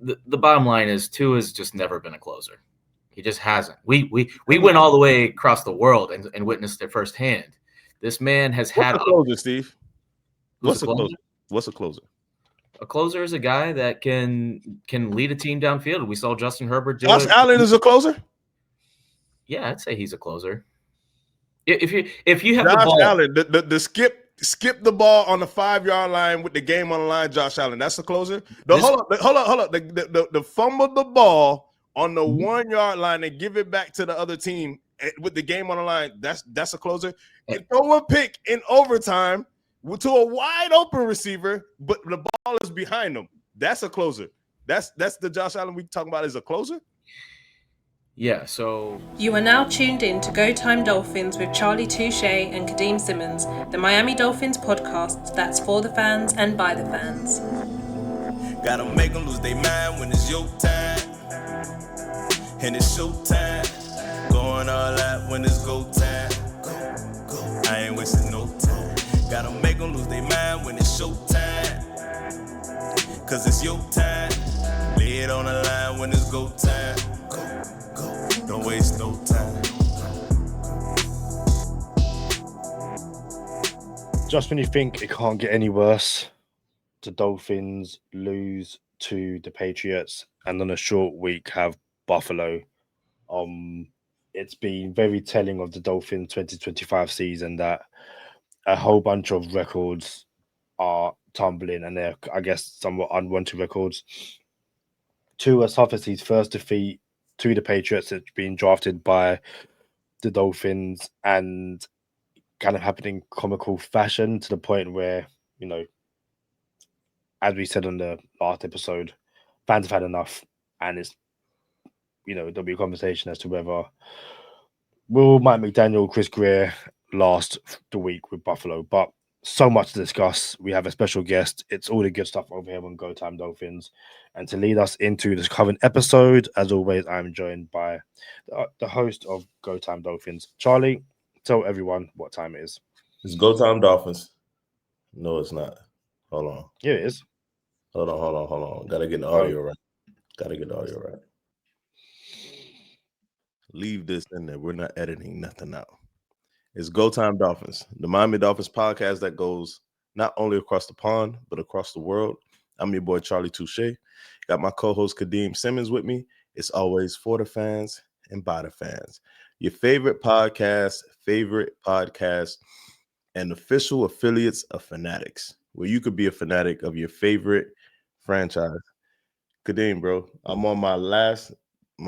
the bottom line is Tua has just never been a closer. He just hasn't. We went all the way across the world and witnessed it firsthand. This man has What's had a closer, Steve? who's a What's a closer? closer? What's a closer? A closer is a guy that can lead a team downfield. We saw Justin Herbert do Josh it. Allen is a closer. Yeah, I'd say he's a closer. If you have the Josh ball, Allen, the skip the ball on the 5-yard line with the game on the line. Josh Allen, that's the closer. Hold up. The fumble the ball on the 1-yard line and give it back to the other team with the game on the line. That's a closer. And throw a pick in overtime to a wide open receiver, but the ball is behind him. That's a closer. That's the Josh Allen we talking about is a closer. Yeah, so You are now tuned in to Go Time Dolphins with Charlie Touche and Kadeem Simmons, the Miami Dolphins podcast that's for the fans and by the fans. Gotta make them lose their mind when it's your time. And it's show time. Going all out when it's go time. Go. I ain't wasting no time. Gotta make them lose their mind when it's show time. Cause it's your time. Lay it on the line when it's go time. Don't waste no time. Just when you think it can't get any worse, the Dolphins lose to the Patriots and on a short week have Buffalo. It's been very telling of the Dolphins 2025 season that a whole bunch of records are tumbling and they're, I guess, somewhat unwanted records. Tua suffers his first defeat to the Patriots. It's been drafted by the Dolphins and kind of happening in comical fashion to the point where, you know, as we said on the last episode, fans have had enough, and it's, you know, there'll be a conversation as to whether will Mike McDaniel, Chris Grier last the week with Buffalo. But so much to discuss. We have a special guest. It's all the good stuff over here on Go Time Dolphins. And to lead us into this current episode, as always, I'm joined by the host of Go Time Dolphins. Charlie, tell everyone what time it is. It's Go Time Dolphins. No, it's not. Hold on. Here it is. Hold on. Gotta get the audio right. Leave this in there. We're not editing nothing out. It's Go Time Dolphins, the Miami Dolphins podcast that goes not only across the pond, but across the world. I'm your boy, Charlie Touche. Got my co-host, Kadeem Simmons, with me. It's always for the fans and by the fans. Your favorite podcast, and official affiliates of Fanatics, where you could be a fanatic of your favorite franchise. Kadeem, bro, I'm on my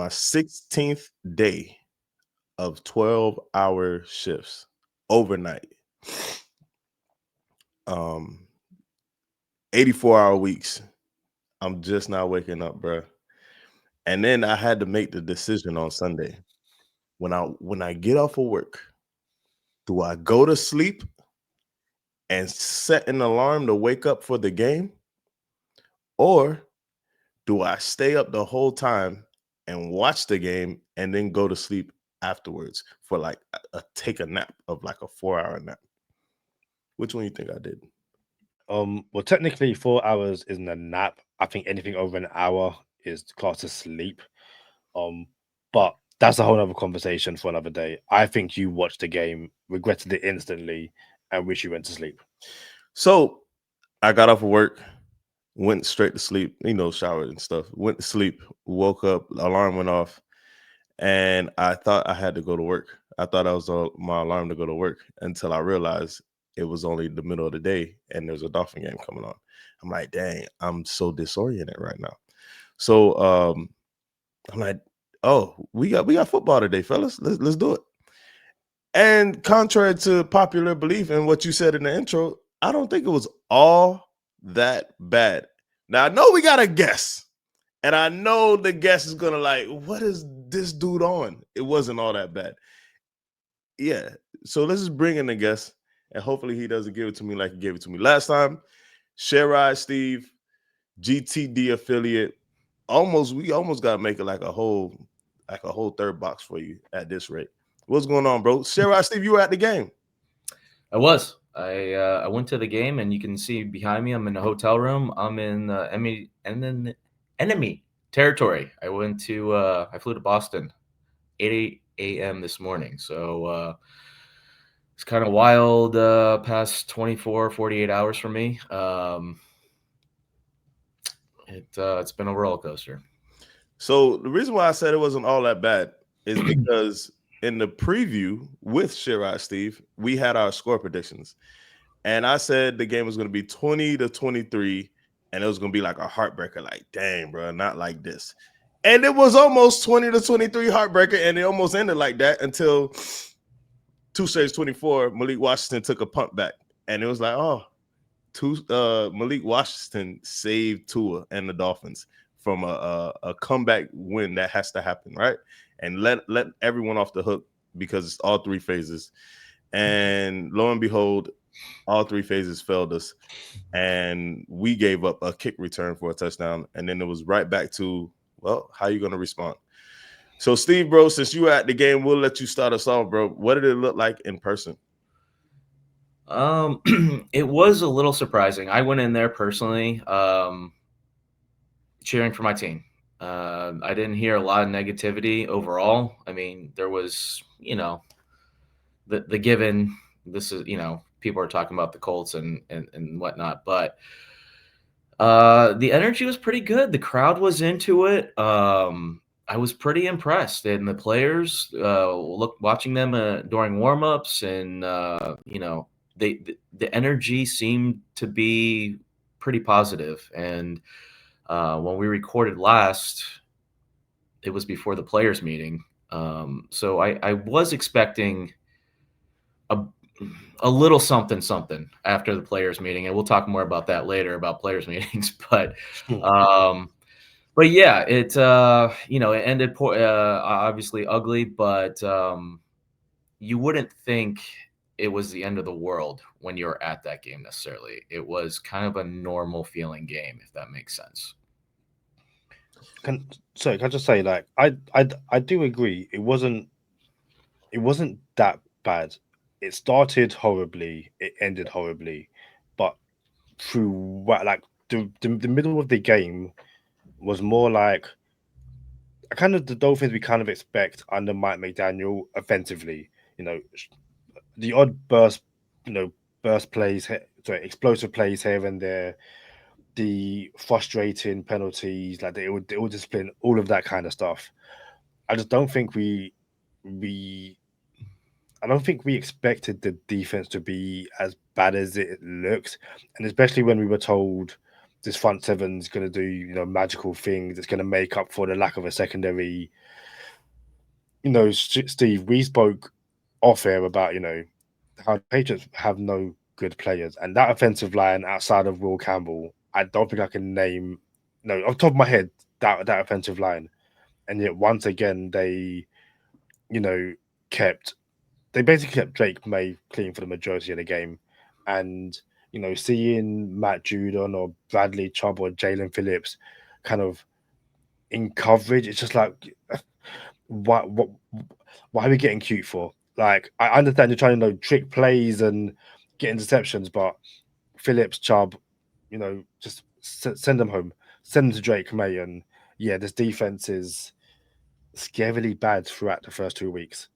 16th day of 12-hour shifts overnight. 84-hour weeks. I'm just now waking up, bro. And then I had to make the decision on Sunday. When I get off of work, do I go to sleep and set an alarm to wake up for the game? Or do I stay up the whole time and watch the game and then go to sleep afterwards for like take a nap of like a 4-hour nap? Which one you think I did? Well, technically 4 hours isn't a nap. I think anything over an hour is classed as sleep. But that's a whole other conversation for another day. I think you watched the game, regretted it instantly, and wish you went to sleep. So I got off of work, went straight to sleep, showered and stuff, went to sleep, woke up, alarm went off, and I thought I had to go to work. I thought that was my alarm to go to work until I realized it was only the middle of the day and there's a Dolphin game coming on. I'm like, dang, I'm so disoriented right now. So I'm like, oh, we got football today, fellas. Let's do it. And contrary to popular belief and what you said in the intro, I don't think it was all that bad. Now I know we got a guess, and I know the guest is gonna like, what is this dude on? It wasn't all that bad. Yeah. So let's just bring in the guest, and hopefully he doesn't give it to me like he gave it to me last time. Shirai Steve, GTD affiliate. We almost gotta make it like a whole third box for you at this rate. What's going on, bro? Shirai Steve, you were at the game. I was. I went to the game, and you can see behind me, I'm in a hotel room. I'm in enemy territory. I flew to Boston 8 a.m. this morning. So it's kind of wild past 24, 48 hours for me. It's been a roller coaster. So the reason why I said it wasn't all that bad is because in the preview with Sherrod Steve, we had our score predictions. And I said the game was going to be 20-23, and it was going to be like a heartbreaker. Like, dang, bro, not like this. And it was almost 20-23 heartbreaker, and it almost ended like that until 2-24, Malik Washington took a punt back. And it was like, Malik Washington saved Tua and the Dolphins from a comeback win that has to happen, right? And let everyone off the hook because it's all three phases. And lo and behold, all three phases failed us. And we gave up a kick return for a touchdown. And then it was right back to, well, how are you going to respond? So, Steve, bro, since you were at the game, we'll let you start us off, bro. What did it look like in person? It was a little surprising. I went in there personally, cheering for my team. I didn't hear a lot of negativity overall. I mean, there was, the given. This is, people are talking about the Colts and whatnot, but the energy was pretty good. The crowd was into it. I was pretty impressed, and the players, watching them during warmups, and the energy seemed to be pretty positive. And when we recorded last, it was before the players meeting. So I was expecting a little something after the players meeting, and we'll talk more about that later about players meetings. But yeah, it it ended obviously ugly, but you wouldn't think it was the end of the world when you're at that game necessarily. It was kind of a normal feeling game, if that makes sense. Can I just say, like, I do agree. It wasn't that bad. It started horribly, it ended horribly, but through the middle of the game was more like kind of the Dolphins we kind of expect under Mike McDaniel offensively. The odd explosive plays here and there, the frustrating penalties, like the ill discipline, all of that kind of stuff. I just don't think we expected the defense to be as bad as it looks, and especially when we were told this front seven's going to do magical things. It's going to make up for the lack of a secondary. Steve, we spoke off air about how the Patriots have no good players, and that offensive line outside of Will Campbell, I don't think I can name off the top of my head that offensive line, and yet once again they basically kept Drake May clean for the majority of the game. And, seeing Matt Judon or Bradley Chubb or Jalen Phillips kind of in coverage, it's just like, why are we getting cute for? Like, I understand you're trying to trick plays and get interceptions, but Phillips, Chubb, just send them home. Send them to Drake May. And, yeah, this defense is scarily bad throughout the first 2 weeks.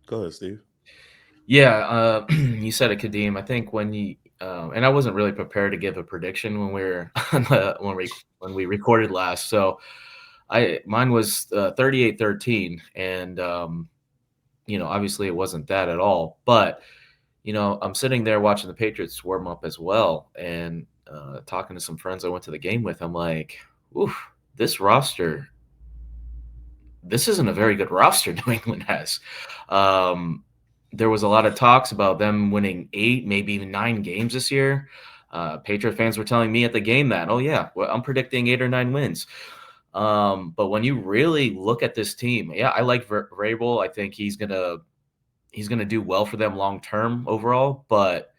Go ahead, Steve. Yeah, you said it, Kadeem. I think when you and I wasn't really prepared to give a prediction when we were when we recorded last. So mine was 38-13, and obviously it wasn't that at all. But I'm sitting there watching the Patriots warm up as well, and talking to some friends I went to the game with. I'm like, oof, this roster. This isn't a very good roster New England has. There was a lot of talks about them winning 8, maybe even 9 games this year. Patriot fans were telling me at the game that, oh yeah, well, I'm predicting 8 or 9 wins. But when you really look at this team, yeah, I like Vrabel. I think he's gonna do well for them long term overall. But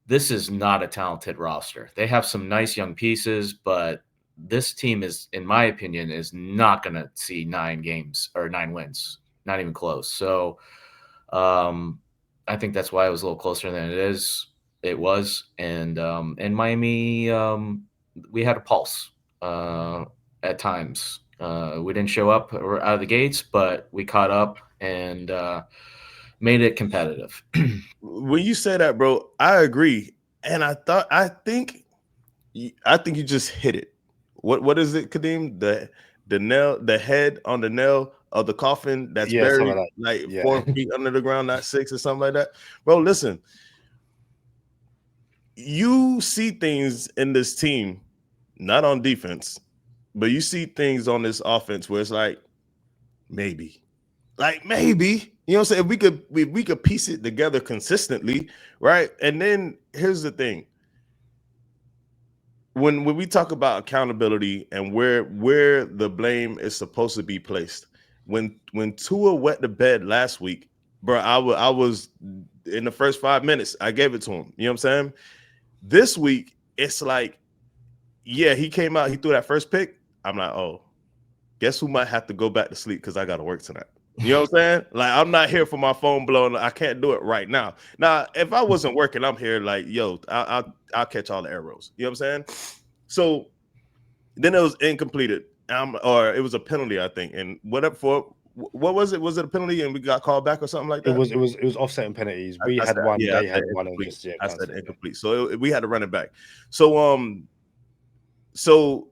this is not a talented roster. They have some nice young pieces, but this team is, in my opinion, is not going to see 9 games or 9 wins, not even close. So I think that's why it was a little closer than it was. And Miami, we had a pulse. at times. We didn't show up out of the gates, but we caught up and made it competitive. When you say that, bro, I agree, and I think you just hit it. What is it, Kadeem? The head on the nail of the coffin that's Yeah, something buried like like that. Yeah. 4 feet under the ground, not 6 or something like that. Bro, listen, you see things in this team, not on defense, but you see things on this offense where it's like maybe, you know what I'm saying? If we could piece it together consistently, right? And then here's the thing. When we talk about accountability and where the blame is supposed to be placed, when Tua wet the bed last week, bro, I was in the first 5 minutes, I gave it to him. You know what I'm saying? This week, it's like, yeah, he came out, he threw that first pick. I'm like, oh, guess who might have to go back to sleep because I got to work tonight. You know what I'm saying? Like, I'm not here for my phone blowing. I can't do it right now. Now, if I wasn't working, I'm here like, yo, I'll catch all the arrows. You know what I'm saying? So then it was incompleted, or it was a penalty, I think. And what was it? Was it a penalty and we got called back or something like that? It was offsetting penalties. We had one, they had one, and just I said incomplete. So we had to run it back. So so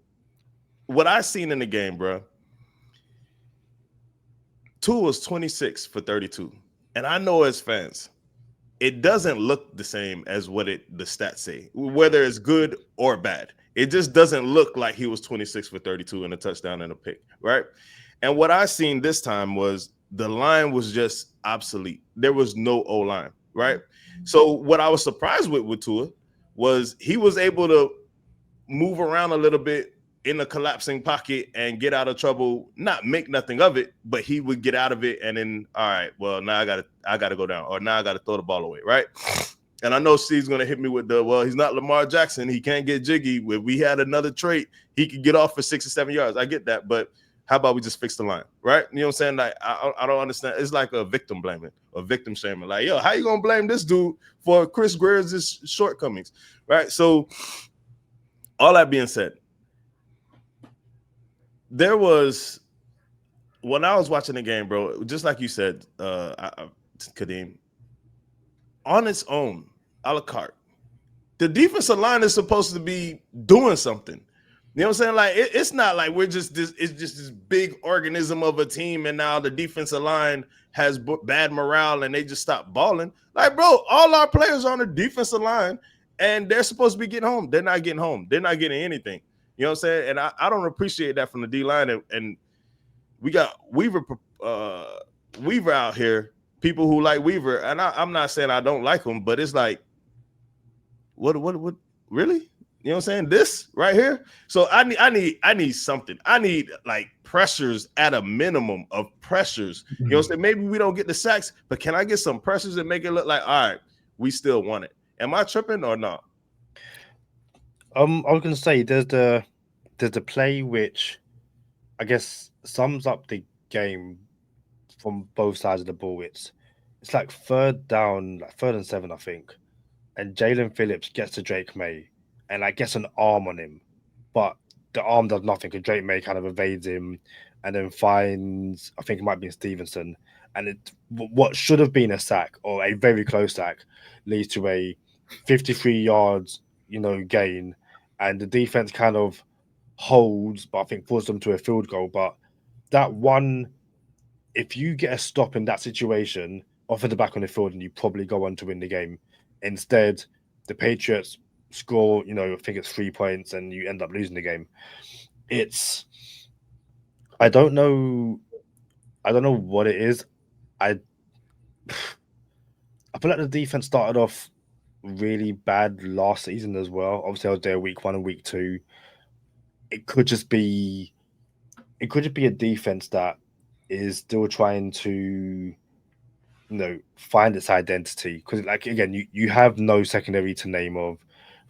what I seen in the game, bro, Tua was 26 for 32. And I know as fans, it doesn't look the same as what the stats say, whether it's good or bad. It just doesn't look like he was 26 for 32 and a touchdown and a pick, right? And what I seen this time was the line was just obsolete. There was no O-line, right? So what I was surprised with Tua was he was able to move around a little bit in a collapsing pocket and get out of trouble, not make nothing of it, but he would get out of it and then, all right, well, now I gotta go down, or now I gotta throw the ball away, right? And I know Steve's gonna hit me with he's not Lamar Jackson, he can't get jiggy. If we had another trait, he could get off for 6 or 7 yards. I get that, but how about we just fix the line, right? You know what I'm saying? Like, I don't understand. It's like a victim blaming, a victim shaming. Like, yo, how you gonna blame this dude for Chris Grier's shortcomings, right? So all that being said, there was, when I was watching the game, bro, just like you said, Kadeem, on its own, a la carte, the defensive line is supposed to be doing something. You know what I'm saying? Like, it's not like we're just this, it's just this big organism of a team, and now the defensive line has bad morale and they just stop balling. Like, bro, all our players are on the defensive line and they're supposed to be getting home. They're not getting home. They're not getting anything. You know what I'm saying? And I don't appreciate that from the D line. And we got Weaver out here, people who like Weaver. And I'm not saying I don't like him, but it's like, what really? You know what I'm saying? This right here. So I need something. I need like pressures at a minimum of pressures. You know what I'm saying? Maybe we don't get the sacks, but can I get some pressures and make it look like, all right, we still want it? Am I tripping or not? I was gonna say there's the play which I guess sums up the game from both sides of the ball. It's like third down, like 3rd and 7, I think. And Jalen Phillips gets to Drake May and like gets an arm on him, but the arm does nothing because Drake May kind of evades him and then finds, I think it might be Stevenson, and what should have been a sack or a very close sack leads to a 53 yards, gain, and the defense kind of holds, but I think forced them to a field goal. But that one, if you get a stop in that situation, off at the back on the field, and you probably go on to win the game. Instead, the Patriots score, I think it's 3 points, and you end up losing the game. I don't know what it is. I feel like the defense started off really bad last season as well. Obviously, I was there week 1 and week 2. It could just be a defense that is still trying to, find its identity. Because, like, again, you have no secondary to name of.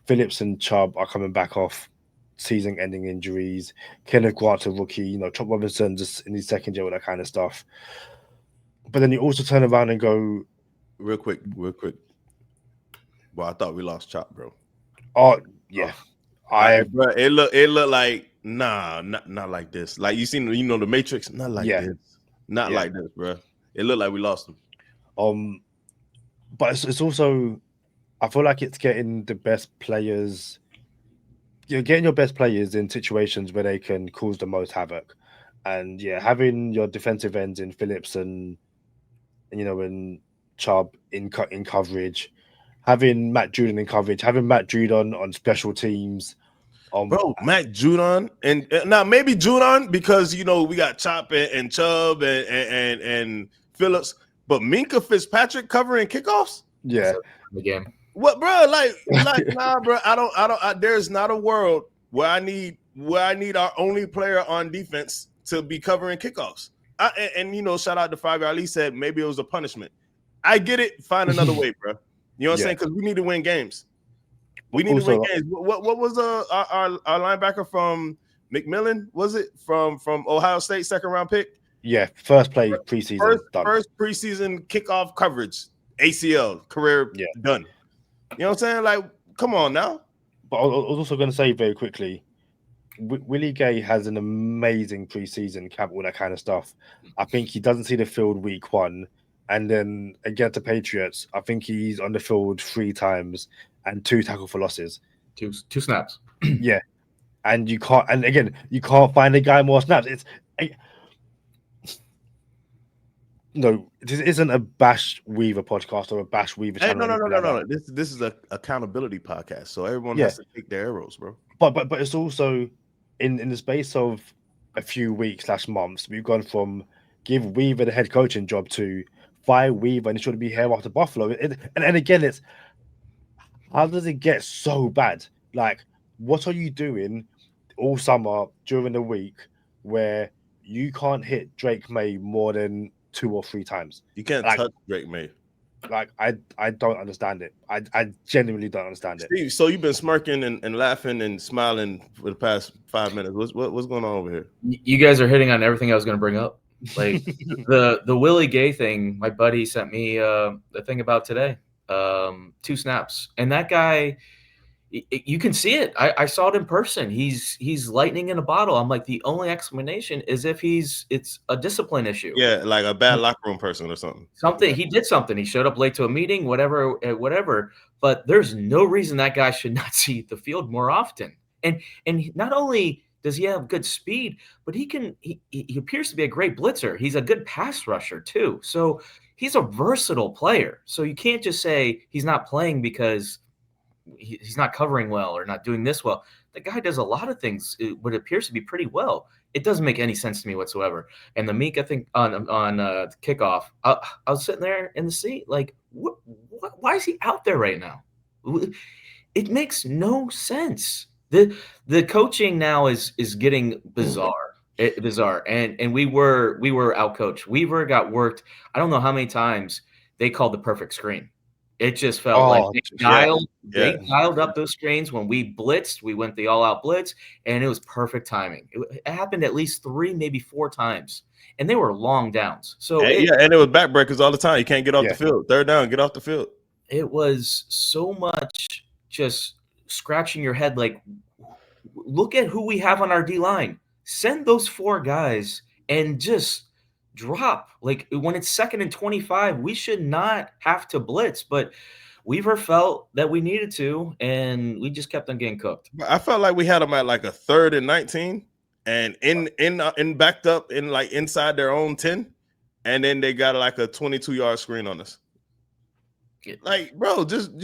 Phillips and Chubb are coming back off season-ending injuries. Kenneth Grant's a rookie. Chop Robinson just in his second year with that kind of stuff. But then you also turn around and go, real quick. Well, I thought we lost Chop, bro. oh yeah, bro, it looked like Nah, not like this. Like you seen, the Matrix. Not like Yeah. this. Not Yeah. like this, bro. It looked like we lost him. But it's also, I feel like it's getting the best players. You're getting your best players in situations where they can cause the most havoc, and having your defensive ends in Phillips and and Chubb in coverage, having Matt Judon in coverage, having Matt Judon on special teams. Bro, Matt Judon and now maybe Judon because we got Chop and Chubb and Phillips, but Minka Fitzpatrick covering kickoffs. Yeah, the game. What, bro? Like nah, bro. There's not a world where I need our only player on defense to be covering kickoffs. Shout out to Five Guy Lee said maybe it was a punishment. I get it. Find another way, bro. You know what I'm saying? Because we need to win games. We need to win games. What was our linebacker from McMillan? Was it from Ohio State, second round pick? Yeah, first play preseason. First preseason kickoff coverage, ACL career done. You know what I'm saying? Like, come on now. But I was also going to say very quickly, Willie Gay has an amazing preseason camp, all that kind of stuff. I think he doesn't see the field week 1, and then against the Patriots, I think he's on the field 3 times and 2 tackle for losses. Two snaps. Yeah, and you can't. And again, you can't find a guy more snaps. This isn't a Bash Weaver podcast or a Bash Weaver channel. No. This is a accountability podcast, so everyone has to take their arrows, bro. But it's also in the space of a few weeks / months, we've gone from give Weaver the head coaching job to fire Weaver and he should be here after Buffalo. And again, it's how does it get so bad? Like, what are you doing all summer during the week where you can't hit Drake May more than 2 or 3 times? You can't touch Drake May. Like, I don't understand it. I genuinely don't understand it. Steve, so you've been smirking and laughing and smiling for the past 5 minutes. What's going on over here? You guys are hitting on everything I was going to bring up. Like the Willie Gay thing, my buddy sent me the thing about today. 2 snaps. And that guy, you can see it. I saw it in person. He's lightning in a bottle. I'm like, the only explanation is if it's a discipline issue. Yeah, like a bad locker room person or something. He did something. He showed up late to a meeting, whatever. But there's no reason that guy should not see the field more often. And not only does he have good speed, but he appears to be a great blitzer. He's a good pass rusher too. So he's a versatile player. So you can't just say he's not playing because he's not covering well or not doing this well. The guy does a lot of things what appears to be pretty well. It doesn't make any sense to me whatsoever. And the Meek, I think on kickoff, I was sitting there in the seat like, why is he out there right now? It makes no sense. The coaching now is getting bizarre. Bizarre. And we were outcoached. Weaver got worked. I don't know how many times they called the perfect screen. It just felt like they dialed up those screens. When we blitzed, we went the all-out blitz, and it was perfect timing. It happened at least 3, maybe 4 times, and they were long downs. So and it was backbreakers all the time. You can't get off the field. 3rd down, get off the field. It was so much just scratching your head like, look at who we have on our D-line. Send those 4 guys and just drop. Like, when it's 2nd and 25, we should not have to blitz, but Weaver felt that we needed to, and we just kept on getting cooked. I felt like we had them at like a 3rd and 19 and in backed up in like inside their own 10, and then they got like a 22-yard screen on us. Like, bro, just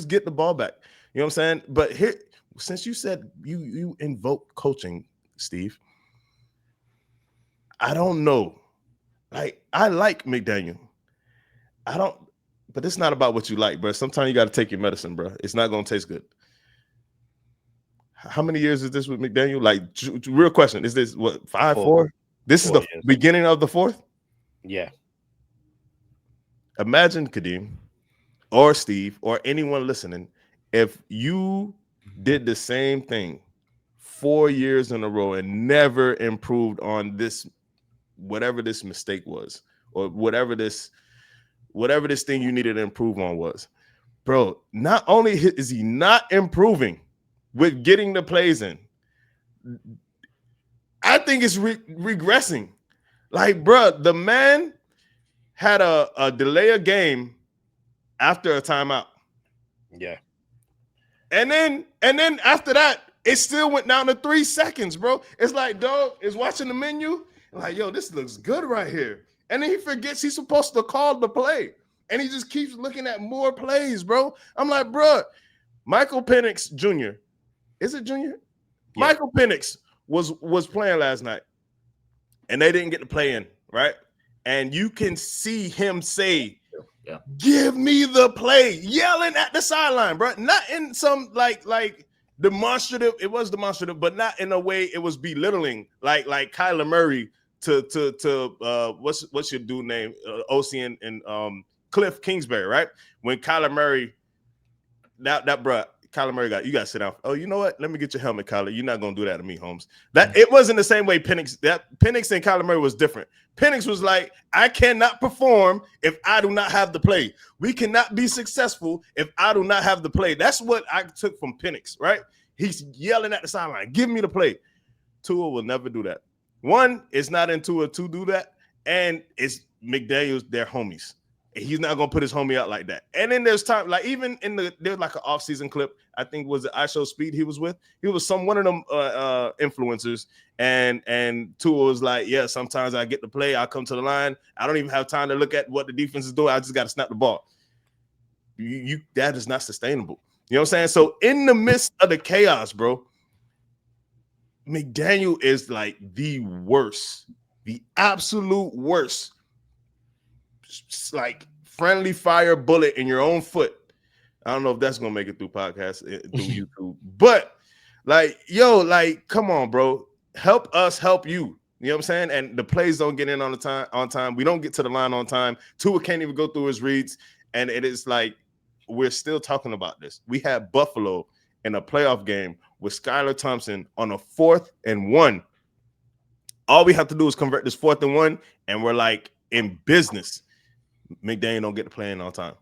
get the ball back. You know what I'm saying? But here, since you said you invoke coaching, Steve, I don't know. Like, I like McDaniel. But it's not about what you like, bro. Sometimes you got to take your medicine, bro. It's not going to taste good. How many years is this with McDaniel? Like, real question. Is this, 5, 4? This is the beginning of the 4th? Yeah. Imagine, Kadeem, or Steve, or anyone listening, if you did the same thing 4 years in a row and never improved on this, whatever this mistake was, or whatever this thing you needed to improve on was, bro. Not only is he not improving with getting the plays in, I think it's regressing. Like, bruh, the man had a delay a game after a timeout. Yeah. And then after that, it still went down to 3 seconds, bro. It's like, dog is watching the menu, like, yo, this looks good right here. And then he forgets he's supposed to call the play. And he just keeps looking at more plays, bro. I'm like, bro, Michael Penix Jr. Is it Jr.? Yeah. Michael Penix was playing last night. And they didn't get to play in, right? And you can see him say, give me the play, yelling at the sideline, bro. Not in some like demonstrative. It was demonstrative, but not in a way it was belittling, like Kyler Murray to what's your dude name? OC and Cliff Kingsbury, right? When Kyler Murray, that bro, Kyler Murray you got to sit down. Oh, you know what? Let me get your helmet, Kyler. You're not gonna do that to me, Holmes. That it wasn't the same way Penix and Kyler Murray was different. Penix was like, I cannot perform if I do not have the play. We cannot be successful if I do not have the play. That's what I took from Penix, right? He's yelling at the sideline, give me the play. Tua will never do that. One, it's not in Tua to do that, and it's McDaniel's, their homies. He's not gonna put his homie out like that. And then there's time, like even there's like an off-season clip. I think was it I Show Speed he was with. He was one of them influencers, and Tua was like, yeah, sometimes I get the play, I come to the line, I don't even have time to look at what the defense is doing. I just got to snap the ball. That is not sustainable. You know what I'm saying? So in the midst of the chaos, bro, McDaniel is like the worst, the absolute worst. Like friendly fire bullet in your own foot. I don't know if that's gonna make it through podcast through YouTube, but like, yo, like, come on, bro, help us help you. You know what I'm saying? And the plays don't get in on time. We don't get to the line on time. Tua can't even go through his reads, and it is like we're still talking about this. We had Buffalo in a playoff game with Skylar Thompson on a 4th and 1. All we have to do is convert this 4th and 1, and we're like in business. McDaniel don't get to play in on time.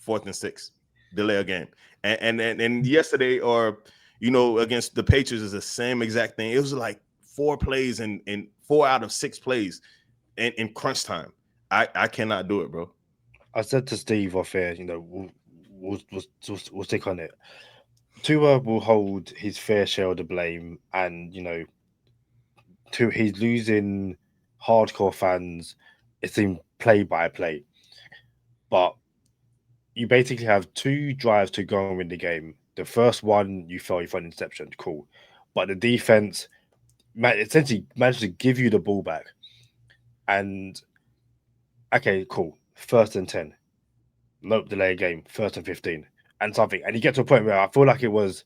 4th and 6, delay a game. And yesterday, or against the Patriots, is the same exact thing. It was like 4 plays and 4 out of 6 plays in crunch time. I cannot do it, bro. I said to Steve off air, we'll stick on it. Tua will hold his fair share of the blame, and he's losing hardcore fans. It seemed play by play. But you basically have 2 drives to go and win the game. The first one, you felt you found interception, cool. But the defense essentially managed to give you the ball back. And, okay, cool. 1st and 10. Nope, delay a game. 1st and 15. And something. And you get to a point where I feel like it was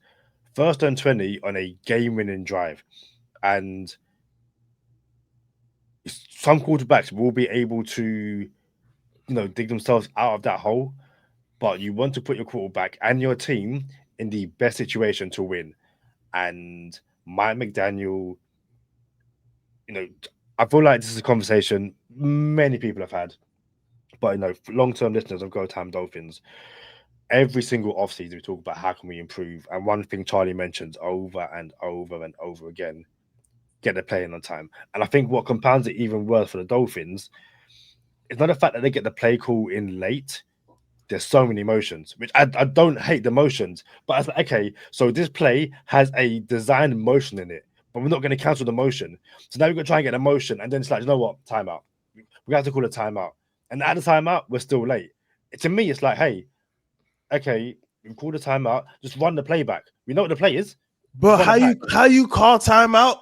1st and 20 on a game-winning drive. And some quarterbacks will be able to dig themselves out of that hole, but you want to put your quarterback and your team in the best situation to win. And Mike McDaniel, I feel like this is a conversation many people have had, but long-term listeners of Go Time Dolphins, every single offseason we talk about how can we improve, and one thing Charlie mentions over and over and over again, get the play in on time. And I think what compounds it even worse for the Dolphins, it's not the fact that they get the play call in late. There's so many motions, which I don't hate the motions, but I was like, okay, so this play has a designed motion in it, but we're not going to cancel the motion. So now we're going to try and get a motion, and then it's like, you know what, timeout. We have to call a timeout. And at the timeout, we're still late. To me, it's like, hey, okay, we called a timeout, just run the play back. We know what the play is. But how you call timeout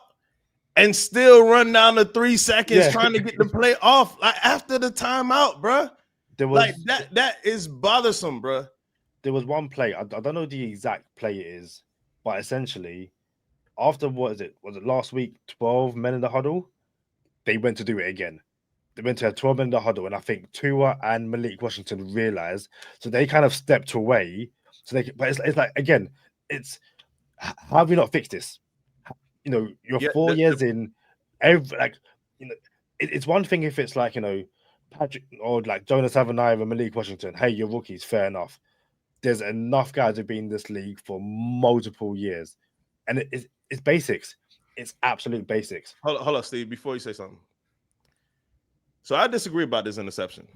and still run down to 3 seconds trying to get the play off, like after the timeout, bro? Like that is bothersome, bro. There was one play. I don't know the exact play it is, but essentially, after was it last week? 12 men in the huddle. They went to do it again. They went to have 12 men in the huddle, and I think Tua and Malik Washington realized, so they kind of stepped away. But it's like, again, it's how have we not fixed this? You're 4 years in. It's one thing if it's like Patrick or like Jonas Avenai and Malik Washington. Hey, you're rookies, fair enough. There's enough guys who've been in this league for multiple years, and it's basics. it's absolute basics. Hold up, Steve, before you say something. So I disagree about this interception.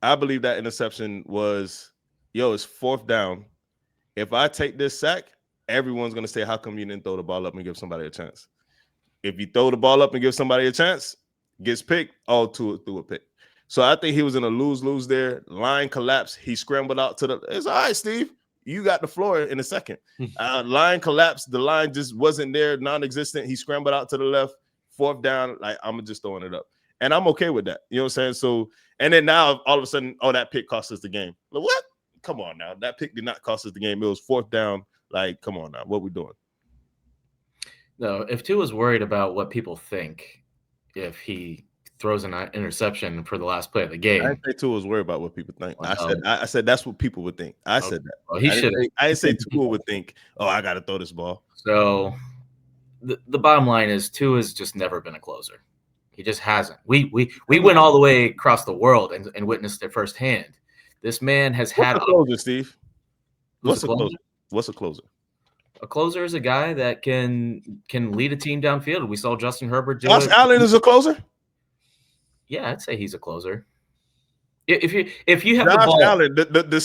I believe that interception was, it's fourth down. If I take this sack, everyone's going to say, how come you didn't throw the ball up and give somebody a chance? If you throw the ball up and give somebody a chance, gets picked, all Tua threw a pick. So I think he was in a lose-lose there. Line collapsed. He scrambled out to it's all right, Steve. You got the floor in a second. Line collapsed. The line just wasn't there, non-existent. He scrambled out to the left. Fourth down, like, I'm just throwing it up. And I'm okay with that. You know what I'm saying? So, and then now all of a sudden, that pick cost us the game. Like, what? Come on now. That pick did not cost us the game. It was fourth down. Like, come on now. What we doing? No, if Tua's worried about what people think, if he throws an interception for the last play of the game. I didn't say Tua was worried about what people think. I said that's what people would think. I said that. Well, he should. I didn't say Tua would think, I got to throw this ball. So the bottom line is Tua's just never been a closer. He just hasn't. We went all the way across the world and witnessed it firsthand. This man has had a closer, Steve. What's a closer? What's a closer? A closer is a guy that can lead a team downfield. We saw Justin Herbert do Josh Allen is a closer? Yeah, I'd say he's a closer. If you have Josh the ball, Allen, the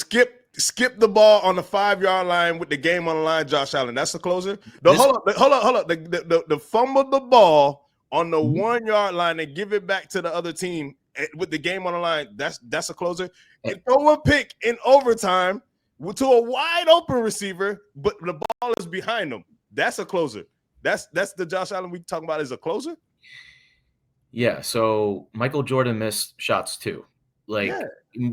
skip the ball on the 5-yard line with the game on the line, Josh Allen, that's the closer. Hold up. The fumble the ball on the 1-yard line and give it back to the other team with the game on the line, that's a closer. And throw a pick in overtime to a wide open receiver, but the ball is behind them. That's a closer. That's the Josh Allen we talking about is a closer. Yeah. So Michael Jordan missed shots too.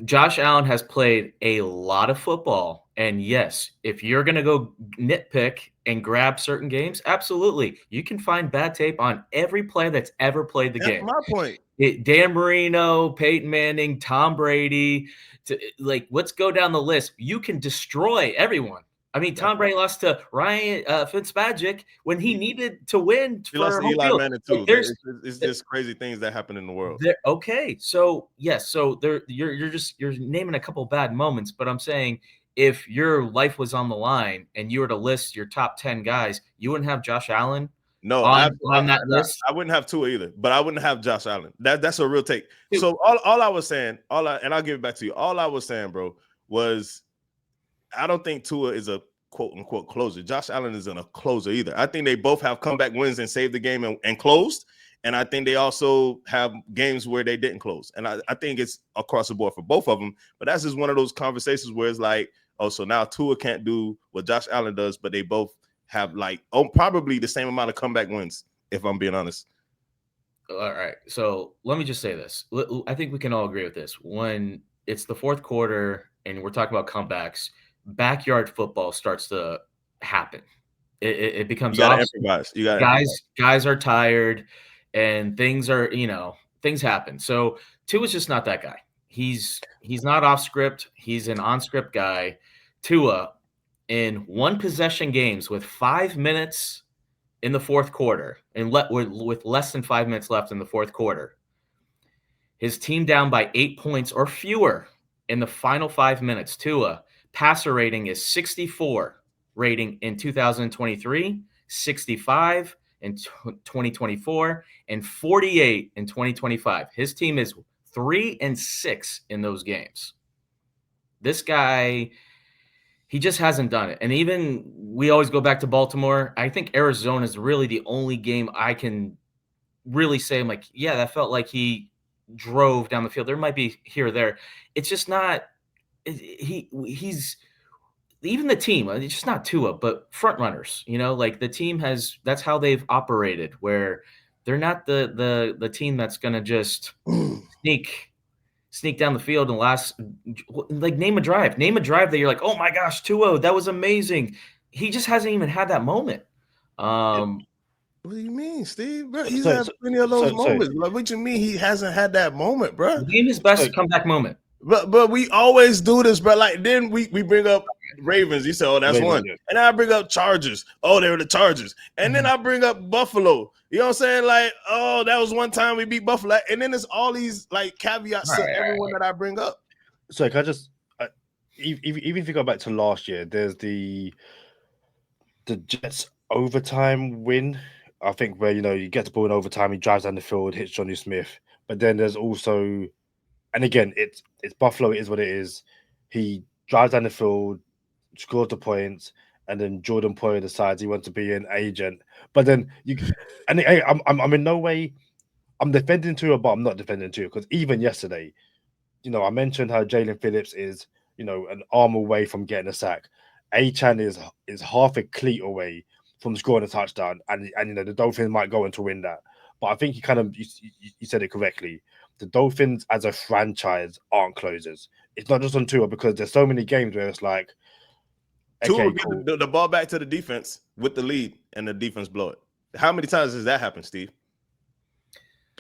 Josh Allen has played a lot of football, and yes, if you're gonna go nitpick and grab certain games, absolutely, you can find bad tape on every player that's ever played the game. That's my point. Dan Marino, Peyton Manning, Tom Brady, let's go down the list. You can destroy everyone. I mean, Tom Brady lost to Ryan Fitzpatrick when he needed to win. He lost to Eli Manning too. It's just crazy things that happen in the world. Okay, so yes, you're naming a couple bad moments, but I'm saying if your life was on the line and you were to list your top 10 guys, you wouldn't have Josh Allen. No, on that list. I wouldn't have Tua either, but I wouldn't have Josh Allen. That's a real take. So all I was saying, and I'll give it back to you. All I was saying, bro, was I don't think Tua is a quote unquote closer. Josh Allen isn't a closer either. I think they both have comeback wins and saved the game and closed. And I think they also have games where they didn't close. And I think it's across the board for both of them. But that's just one of those conversations where it's like, so now Tua can't do what Josh Allen does, but they both have probably the same amount of comeback wins, if I'm being honest. All right. So let me just say this. I think we can all agree with this. When it's the fourth quarter and we're talking about comebacks, backyard football starts to happen. It becomes improvise. Guys are tired and things happen. So Tua's just not that guy. He's not off script. He's an on script guy. Tua, in one possession games with 5 minutes in the fourth quarter and with less than 5 minutes left in the fourth quarter, his team down by 8 points or fewer in the final 5 minutes. Tua passer rating is 64 rating in 2023, 65 in 2024, and 48 in 2025. His team is 3-6 in those games. This guy, he just hasn't done it. And even we always go back to Baltimore. I think Arizona is really the only game I can really say I'm like, yeah, that felt like he drove down the field. There might be here or there. It's just not he's even the team, it's just not Tua, but front runners, the team that's how they've operated, where they're not the team that's going to just sneak down the field and name a drive that you're like, oh my gosh, Tua, that was amazing. He just hasn't even had that moment. What do you mean, Steve? Bro, he's had plenty of those moments. Like, what you mean he hasn't had that moment, bro? Name his best comeback moment. But we always do this, bro. Like then we bring up Ravens. You say, oh, that's one. And then I bring up Chargers. Oh, they were the Chargers. And then I bring up Buffalo. You know what I'm saying? Like, oh, that was one time we beat Buffalo. And then there's all these caveats to everyone that I bring up. So can I just even if you go back to last year, there's the Jets overtime win I think where you get the ball in overtime, he drives down the field, hits Johnny Smith. But then there's also, and again, it's Buffalo. It is what it is. He drives down the field, scores the points, and then Jordan Poyer decides he wants to be an agent. But then I'm in no way. I'm defending Tua, but I'm not defending Tua because even yesterday, I mentioned how Jalen Phillips is, an arm away from getting a sack. Achan is half a cleat away from scoring a touchdown, and the Dolphins might go on to win that. But I think you said it correctly. The Dolphins as a franchise aren't closers. It's not just on Tua because there's so many games where it's like, Tua okay, would cool. get the ball back to the defense with the lead, and the defense blow it. How many times does that happen, Steve?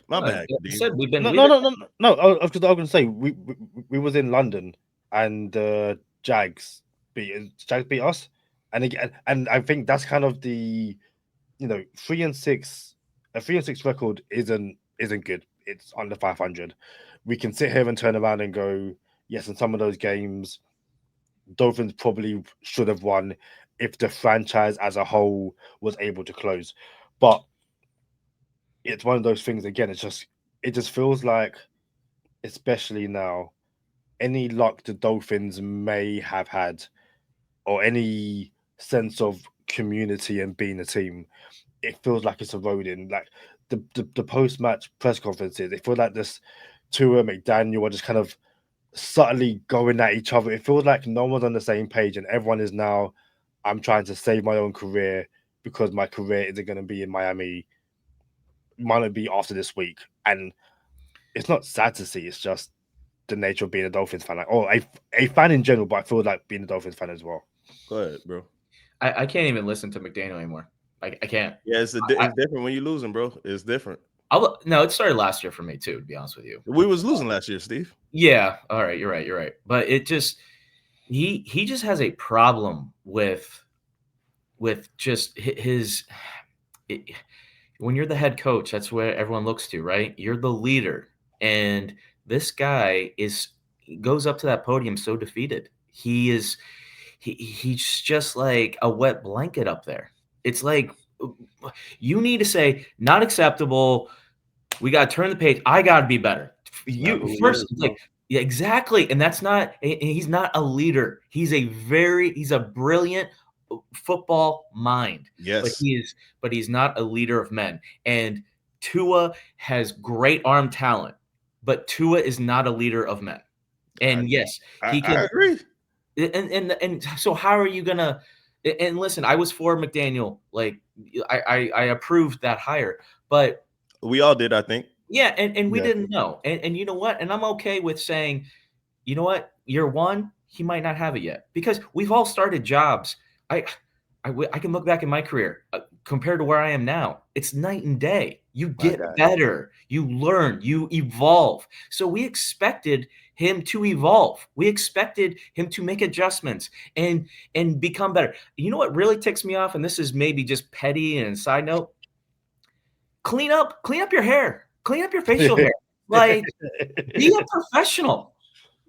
My bad. I said we've been. No. I was going to say we was in London and Jags beat us, and again, and I think that's kind of the 3-6. A 3-6 record isn't good. It's under 500. We can sit here and turn around and go, yes, in some of those games, Dolphins probably should have won if the franchise as a whole was able to close, but it's one of those things again. It just feels like, especially now, any luck the Dolphins may have had, or any sense of community and being a team, it feels like it's eroding. Like the post match press conferences, it feels like this Tua McDaniel are just kind of subtly going at each other. It feels like no one's on the same page, and everyone is now, I'm trying to save my own career because my career isn't going to be in Miami. Might not be after this week, and it's not sad to see. It's just the nature of being a Dolphins fan, or a fan in general. But I feel like being a Dolphins fan as well. Go ahead, bro. I can't even listen to McDaniel anymore. I can't. Yeah, it's different when you're losing, bro. It's different. No, it started last year for me too. To be honest with you, We was losing last year, Steve. Yeah. All right. You're right. But it just he just has a problem with just his. When you're the head coach, that's where everyone looks to, right? You're the leader, and this guy goes up to that podium so defeated. He's just like a wet blanket up there. It's like you need to say not acceptable. We got to turn the page. I got to be better. You first, yeah, exactly. And that's not. He's not a leader. He's a brilliant football mind. Yes, but he's not a leader of men. And Tua has great arm talent, but Tua is not a leader of men. And yes, he can. I agree. And so how are you gonna? And listen, I was for McDaniel. Like I approved that hire, but we all did, I think. Yeah, and we didn't know. And you know what? And I'm okay with saying, you know what? Year one, he might not have it yet because we've all started jobs. I can look back in my career compared to where I am now. It's night and day. You get better. You learn. You evolve. So we expected him to evolve. We expected him to make adjustments and become better. You know what really ticks me off? And this is maybe just petty and side note. Clean up your hair. Clean up your facial hair. Like, be a professional.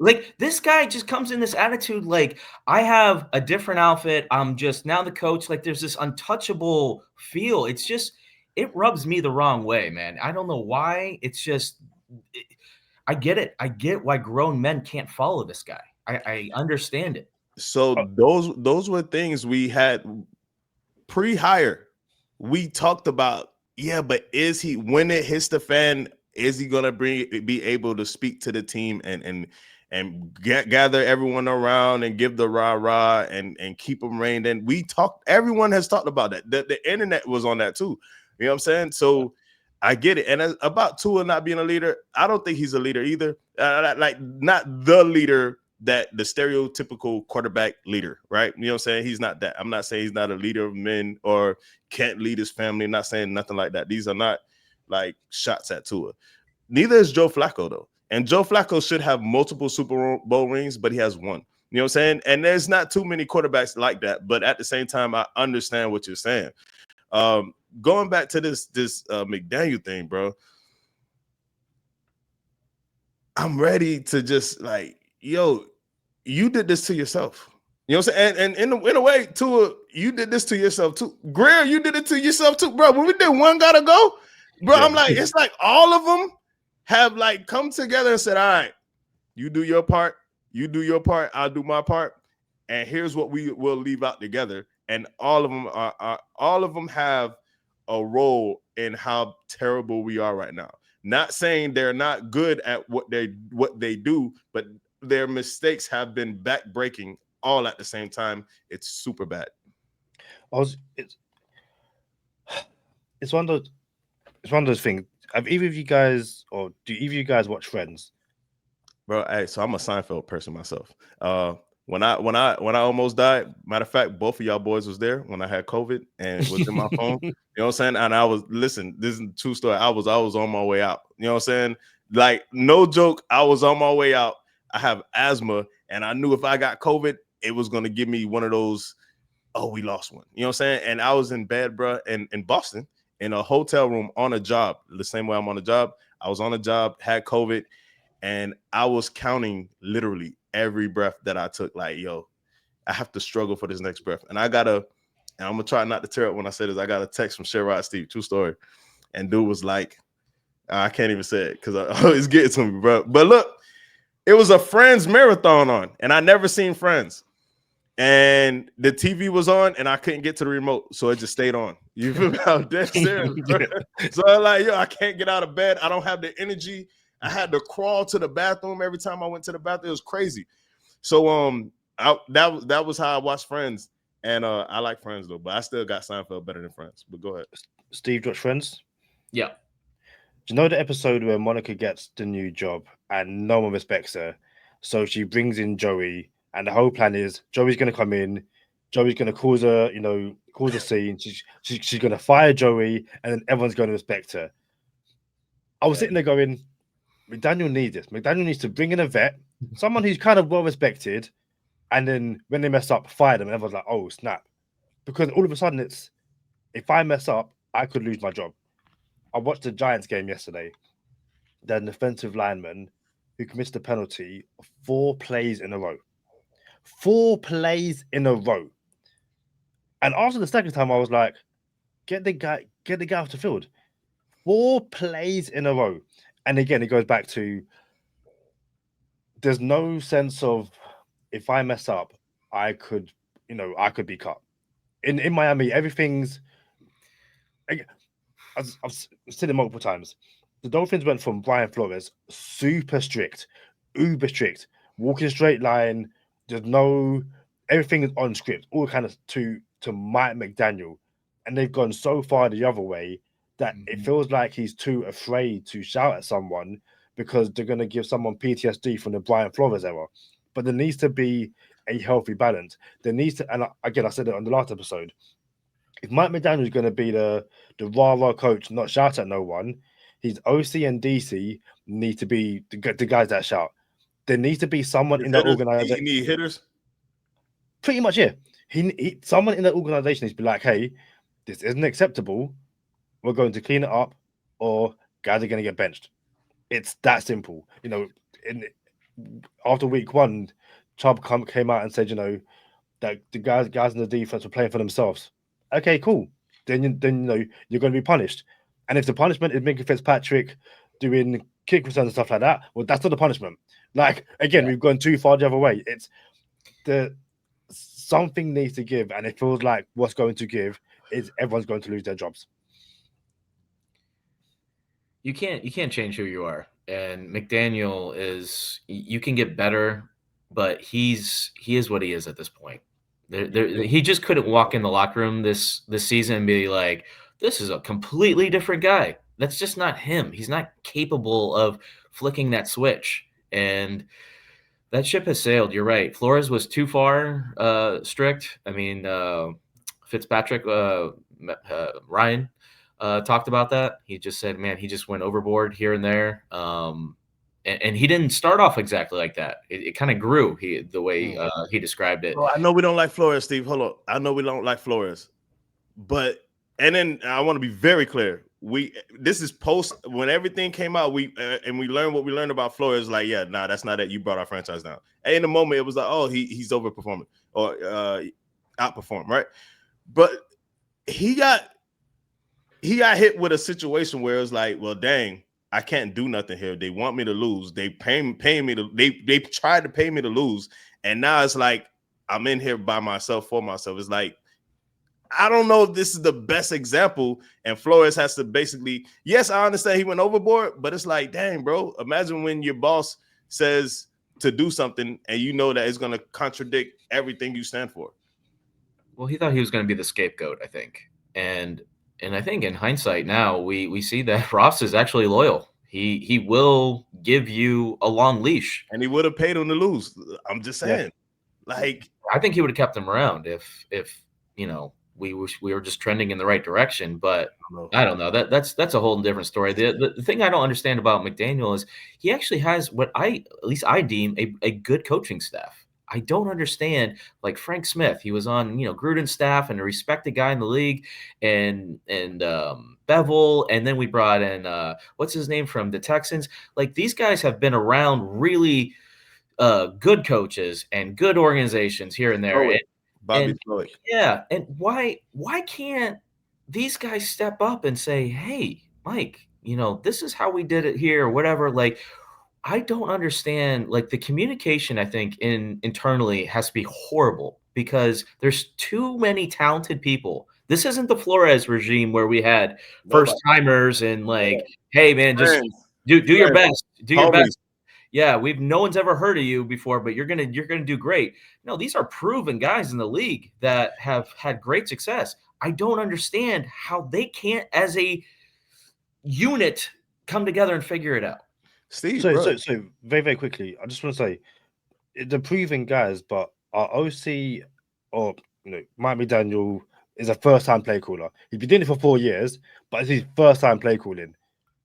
Like, this guy just comes in this attitude like, I have a different outfit. I'm just now the coach. Like, there's this untouchable feel. It's just, it rubs me the wrong way, man. I don't know why. It's just, I get it. I get why grown men can't follow this guy. I understand it. So those were things we had pre-hire. We talked about, yeah, but is he, when it hits the fan, is he gonna be able to speak to the team and gather everyone around and give the rah and keep them reined in? Everyone has talked about that. The internet was on that too. You know what I'm saying? So I get it. And about Tua not being a leader, I don't think he's a leader either. Like not the leader, that the stereotypical quarterback leader, right? You know what I'm saying? He's not that. I'm not saying he's not a leader of men or can't lead his family. I'm not saying nothing like that. These are not like shots at Tua. Neither is Joe Flacco, though. And Joe Flacco should have multiple Super Bowl rings, but he has one. You know what I'm saying? And there's not too many quarterbacks like that. But at the same time, I understand what you're saying. Going back to this McDaniel thing, bro, I'm ready to just like, yo, you did this to yourself. You know what I'm saying? And in a way, Tua, you did this to yourself too. Grier, you did it to yourself too, bro. When we did one gotta go, bro, Yeah. I'm like, it's like all of them have like come together and said, all right, you do your part, I'll do my part, and here's what we will leave out together. And all of them have a role in how terrible we are right now. Not saying they're not good at what they do, but their mistakes have been backbreaking all at the same time. It's super bad. It's one of those things. Have either of you guys, or do either of you guys watch Friends? Bro, hey, so I'm a Seinfeld person myself. When I almost died, matter of fact, both of y'all boys was there when I had COVID and it was in my phone. You know what I'm saying? And I was, listen, this is a true story. I was on my way out. You know what I'm saying? Like, no joke, I was on my way out. I have asthma, and I knew if I got COVID, it was gonna give me one of those, oh, we lost one. You know what I'm saying? And I was in bed, bro, in Boston, in a hotel room on a job, the same way I'm on a job. I was on a job, had COVID, and I was counting literally every breath that I took. Like, yo, I have to struggle for this next breath. And I'm gonna try not to tear up when I say this. I got a text from Sherrod Steve, true story. And dude was like, I can't even say it because I always get it to me, bro. But look, it was a Friends marathon on, and I never seen Friends. And the TV was on, and I couldn't get to the remote, so it just stayed on. You feel me? I'm dead serious, bro. So I'm like, yo, I can't get out of bed. I don't have the energy. I had to crawl to the bathroom every time I went to the bathroom. It was crazy. So that was how I watched Friends, and I like Friends though, but I still got Seinfeld better than Friends. But go ahead, Steve. Watch Friends? Yeah. Do you know the episode where Monica gets the new job and no one respects her? So she brings in Joey, and the whole plan is Joey's going to come in, Joey's going to cause a scene. She's going to fire Joey, and then everyone's going to respect her. I was sitting there going, McDaniel needs this. McDaniel needs to bring in a vet, someone who's kind of well respected, and then when they mess up, fire them, and everyone's like, oh, snap. Because all of a sudden it's, if I mess up, I could lose my job. I watched the Giants game yesterday. They had an offensive lineman who missed a penalty 4 plays in a row. 4 plays in a row. And after the second time, I was like, get the guy off the field. 4 plays in a row. And again, it goes back to, there's no sense of, if I mess up, I could be cut. In Miami, everything's, I've said it multiple times. The Dolphins went from Brian Flores, super strict, uber strict, walking straight line. There's no, everything is on script, all kind of to Mike McDaniel, and they've gone so far the other way that it feels like he's too afraid to shout at someone because they're going to give someone PTSD from the Brian Flores era. But there needs to be a healthy balance. There needs to, and again, I said it on the last episode. If Mike McDaniel is going to be the rah-rah coach, not shout at no one, his OC and DC need to be the guys that shout. There needs to be someone in that organization. You need hitters? Pretty much, yeah. Someone in that organization needs to be like, hey, this isn't acceptable. We're going to clean it up, or guys are going to get benched. It's that simple. After week 1, Chubb came out and said, that the guys in the defense were playing for themselves. Okay, cool. Then you're going to be punished. And if the punishment is Minka Fitzpatrick doing kick returns and stuff like that, well, that's not the punishment. Like, again, we've gone too far the other way. It's something needs to give, and it feels like what's going to give is everyone's going to lose their jobs. You can't change who you are. And McDaniel is, you can get better, but he is what he is at this point. He just couldn't walk in the locker room this season and be like, this is a completely different guy. That's just not him. He's not capable of flicking that switch. And that ship has sailed. You're right. Flores was too far strict. I mean, Fitzpatrick, Ryan talked about that. He just said, man, he just went overboard here and there. And he didn't start off exactly like that. It kind of grew the way he described it. Well, I know we don't like Flores, Steve. Hold on. I know we don't like Flores. But, and then I want to be very clear. This is post when everything came out. We learned what we learned about Flores. Like, yeah, nah, that's not it. You brought our franchise down. And in the moment, it was like, oh, he's overperforming or outperformed, right? But he got hit with a situation where it's like, well, dang, I can't do nothing here. They want me to lose. They pay me to. They tried to pay me to lose, and now it's like I'm in here by myself for myself. It's like I don't know if this is the best example, and Flores has to basically. Yes, I understand he went overboard, but it's like, dang, bro. Imagine when your boss says to do something, and you know that it's going to contradict everything you stand for. Well, he thought he was going to be the scapegoat, I think, and I think in hindsight now we see that Ross is actually loyal. He will give you a long leash, and he would have paid him to lose. I'm just saying, like I think he would have kept him around if we were just trending in the right direction. But I don't know. That's a whole different story. The thing I don't understand about McDaniel is he actually has what at least I deem a good coaching staff. I don't understand, like Frank Smith. He was on Gruden's staff and a respected guy in the league, and Bevel, and then we brought in what's his name from the Texans. Like these guys have been around really good coaches and good organizations here and there. Bobby Floyd. Yeah, and why can't these guys step up and say, "Hey, Mike, this is how we did it here," or whatever? Like, I don't understand. Like the communication, I think internally has to be horrible because there's too many talented people. This isn't the Flores regime where we had first timers and like, hey man, just do your best, do your best. Yeah, no one's ever heard of you before, but you're gonna do great. No, these are proven guys in the league that have had great success. I don't understand how they can't, as a unit, come together and figure it out. Steve, so very, very quickly, I just want to say the proven guys, but our OC or Mike McDaniel is a first-time play caller. He's been doing it for 4 years, but it's his first-time play calling.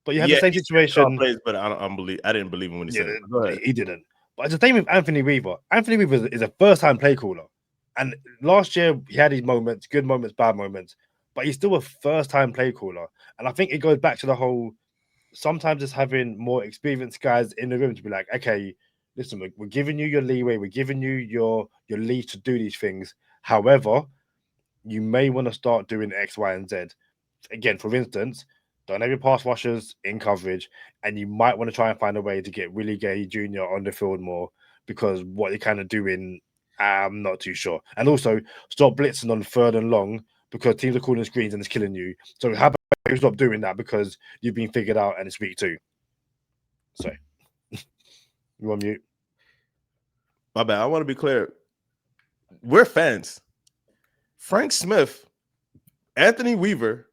But you have the same situation. Plays, but I didn't believe him when he said it. Go ahead. He didn't. But it's the same with Anthony Weaver. Anthony Weaver is a first-time play caller, and last year he had his moments, good moments, bad moments, but he's still a first-time play caller. And I think it goes back to the whole. Sometimes it's having more experienced guys in the room to be like, okay, listen, we're giving you your leeway, we're giving you your leave to do these things. However, you may want to start doing X, Y, and Z. Again, for instance, don't have your pass rushers in coverage, and you might want to try and find a way to get Willie Gay Jr. on the field more because what you're kind of doing, I'm not too sure. And also, stop blitzing on 3rd and long because teams are calling screens and it's killing you. So how about you stop doing that because you've been figured out and it's week 2? So, you on mute? My bad. I want to be clear. We're fans. Frank Smith, Anthony Weaver,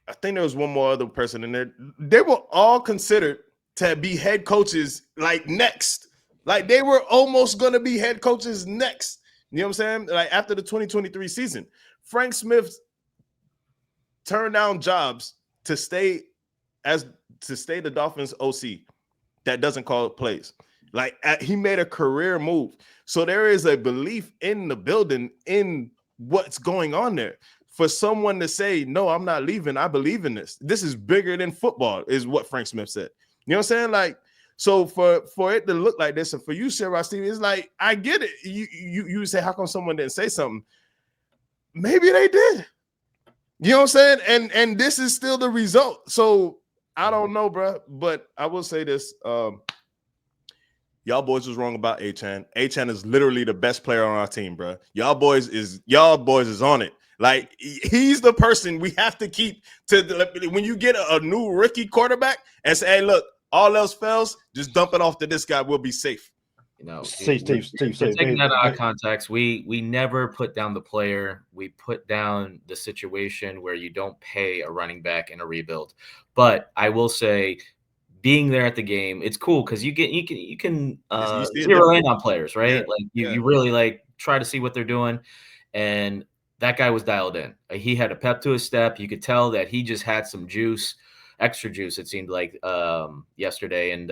I think there was one more other person in there. They were all considered to be head coaches like next. Like they were almost going to be head coaches next. You know what I'm saying? Like after the 2023 season. Frank Smith turned down jobs to stay the Dolphins OC that doesn't call plays. Like he made a career move. So there is a belief in the building in what's going on there. For someone to say, no, I'm not leaving. I believe in this. This is bigger than football, is what Frank Smith said. You know what I'm saying? Like, so for it to look like this, and for you, Sarah Steve, it's like, I get it. You say, how come someone didn't say something? Maybe they did. You know what I'm saying? And this is still the result. So I don't know, bro. But I will say this. Y'all boys was wrong about Achane. Achane is literally the best player on our team, bro. Y'all boys is on it. Like he's the person we have to keep when you get a new rookie quarterback and say, hey, look, all else fails, just dump it off to this guy. We'll be safe. Steve, taking that out of context, we never put down the player. We put down the situation where you don't pay a running back in a rebuild. But I will say, being there at the game, it's cool because you can zero in on players, right? Yeah, like you really like try to see what they're doing, and that guy was dialed in. He had a pep to his step. You could tell that he just had some juice, extra juice. It seemed like yesterday, and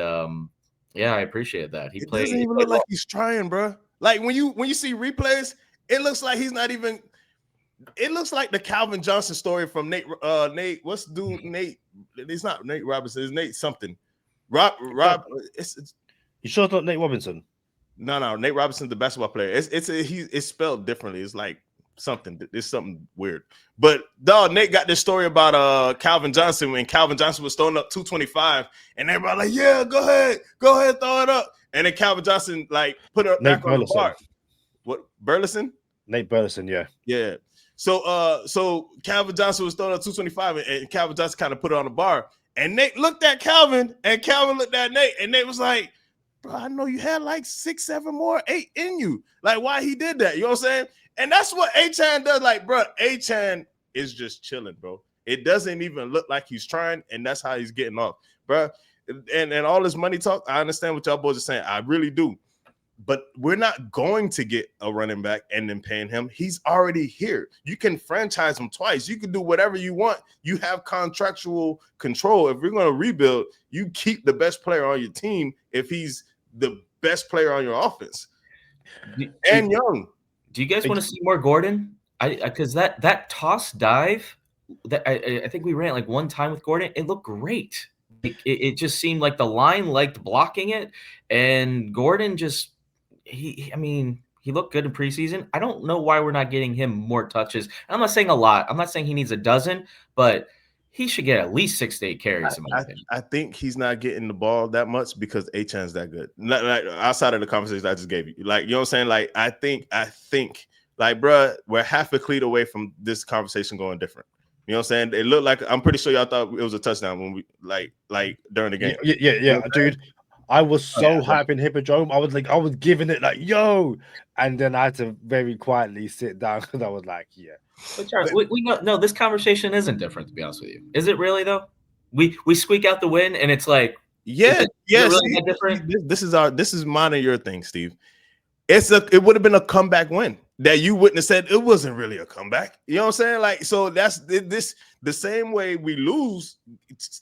yeah, I appreciate that. He played. Doesn't even look like he's trying, bro. Like when you see replays, it looks like he's not even. It looks like the Calvin Johnson story from Nate. What's dude Nate? It's not Nate Robinson. It's Nate something. Rob. You sure it's not Nate Robinson? No. Nate Robinson's the basketball player. It's spelled differently. It's like something. It's something weird. But dog, Nate got this story about Calvin Johnson when Calvin Johnson was throwing up 225, and everybody like, yeah, go ahead, throw it up. And then Calvin Johnson like put it back on the bar. What, Burleson? Nate Burleson, yeah. Yeah. So Calvin Johnson was throwing up 225, and Calvin Johnson kind of put it on the bar. And Nate looked at Calvin, and Calvin looked at Nate, and Nate was like, bro, I know you had like 6, 7 more, 8 in you. Like, why he did that? You know what I'm saying? And that's what Achane does. Like, bro, Achane is just chilling, bro. It doesn't even look like he's trying, and that's how he's getting off, bro. And all this money talk, I understand what y'all boys are saying. I really do. But we're not going to get a running back and then paying him. He's already here. You can franchise him twice. You can do whatever you want. You have contractual control. If we're going to rebuild, you keep the best player on your team if he's the best player on your offense. And young. Do you guys want to see more Gordon? Because that toss dive, that I think we ran it like one time with Gordon. It looked great. It just seemed like the line liked blocking it, and Gordon just he looked good in preseason. I don't know why we're not getting him more touches. I'm not saying a lot. I'm not saying he needs a dozen, but he should get at least 6 to 8 carries. I think he's not getting the ball that much because Achane's that good. Like outside of the conversation I just gave you, like, you know what I'm saying? Like, I think, like, bro, we're half a cleat away from this conversation going different. You know what I'm saying? It looked like, I'm pretty sure y'all thought it was a touchdown when we like during the game. Yeah, you know, dude. I was so hyped in Hippodrome. I was giving it like, yo, and then I had to very quietly sit down because I was like, yeah. But Charles, we know, no, this conversation isn't different, to be honest with you. Is it really though? We squeak out the win, and it's like, yeah, really that different? This is mine and your thing, Steve. It would have been a comeback win that you wouldn't have said it wasn't really a comeback. You know what I'm saying? Like, so that's this the same way we lose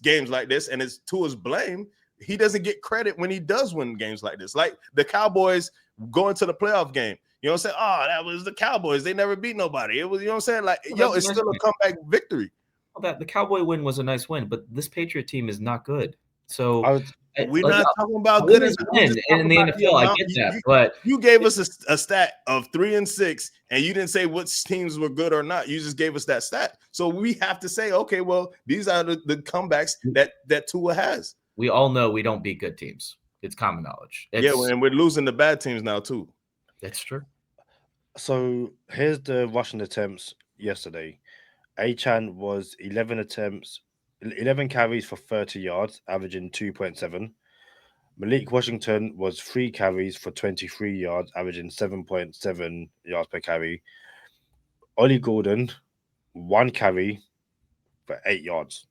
games like this, and it's Tua's blame. He doesn't get credit when he does win games like this. Like the Cowboys going to the playoff game. You know what I'm saying? Oh, that was the Cowboys. They never beat nobody. It was, you know what I'm saying? Like, it's still a comeback victory. Well, the Cowboy win was a nice win, but this Patriot team is not good. So we're not talking about good as win in the NFL. I get that, but you gave us a stat of 3 and 6, and you didn't say which teams were good or not. You just gave us that stat. So we have to say, okay, well, these are the comebacks that Tua has. We all know we don't beat good teams. It's common knowledge. And we're losing the bad teams now too. That's true. So here's the rushing attempts yesterday. Achane was 11 carries for 30 yards, averaging 2.7. Malik Washington was 3 carries for 23 yards, averaging 7.7 yards per carry. Ollie Gordon, 1 carry for 8 yards.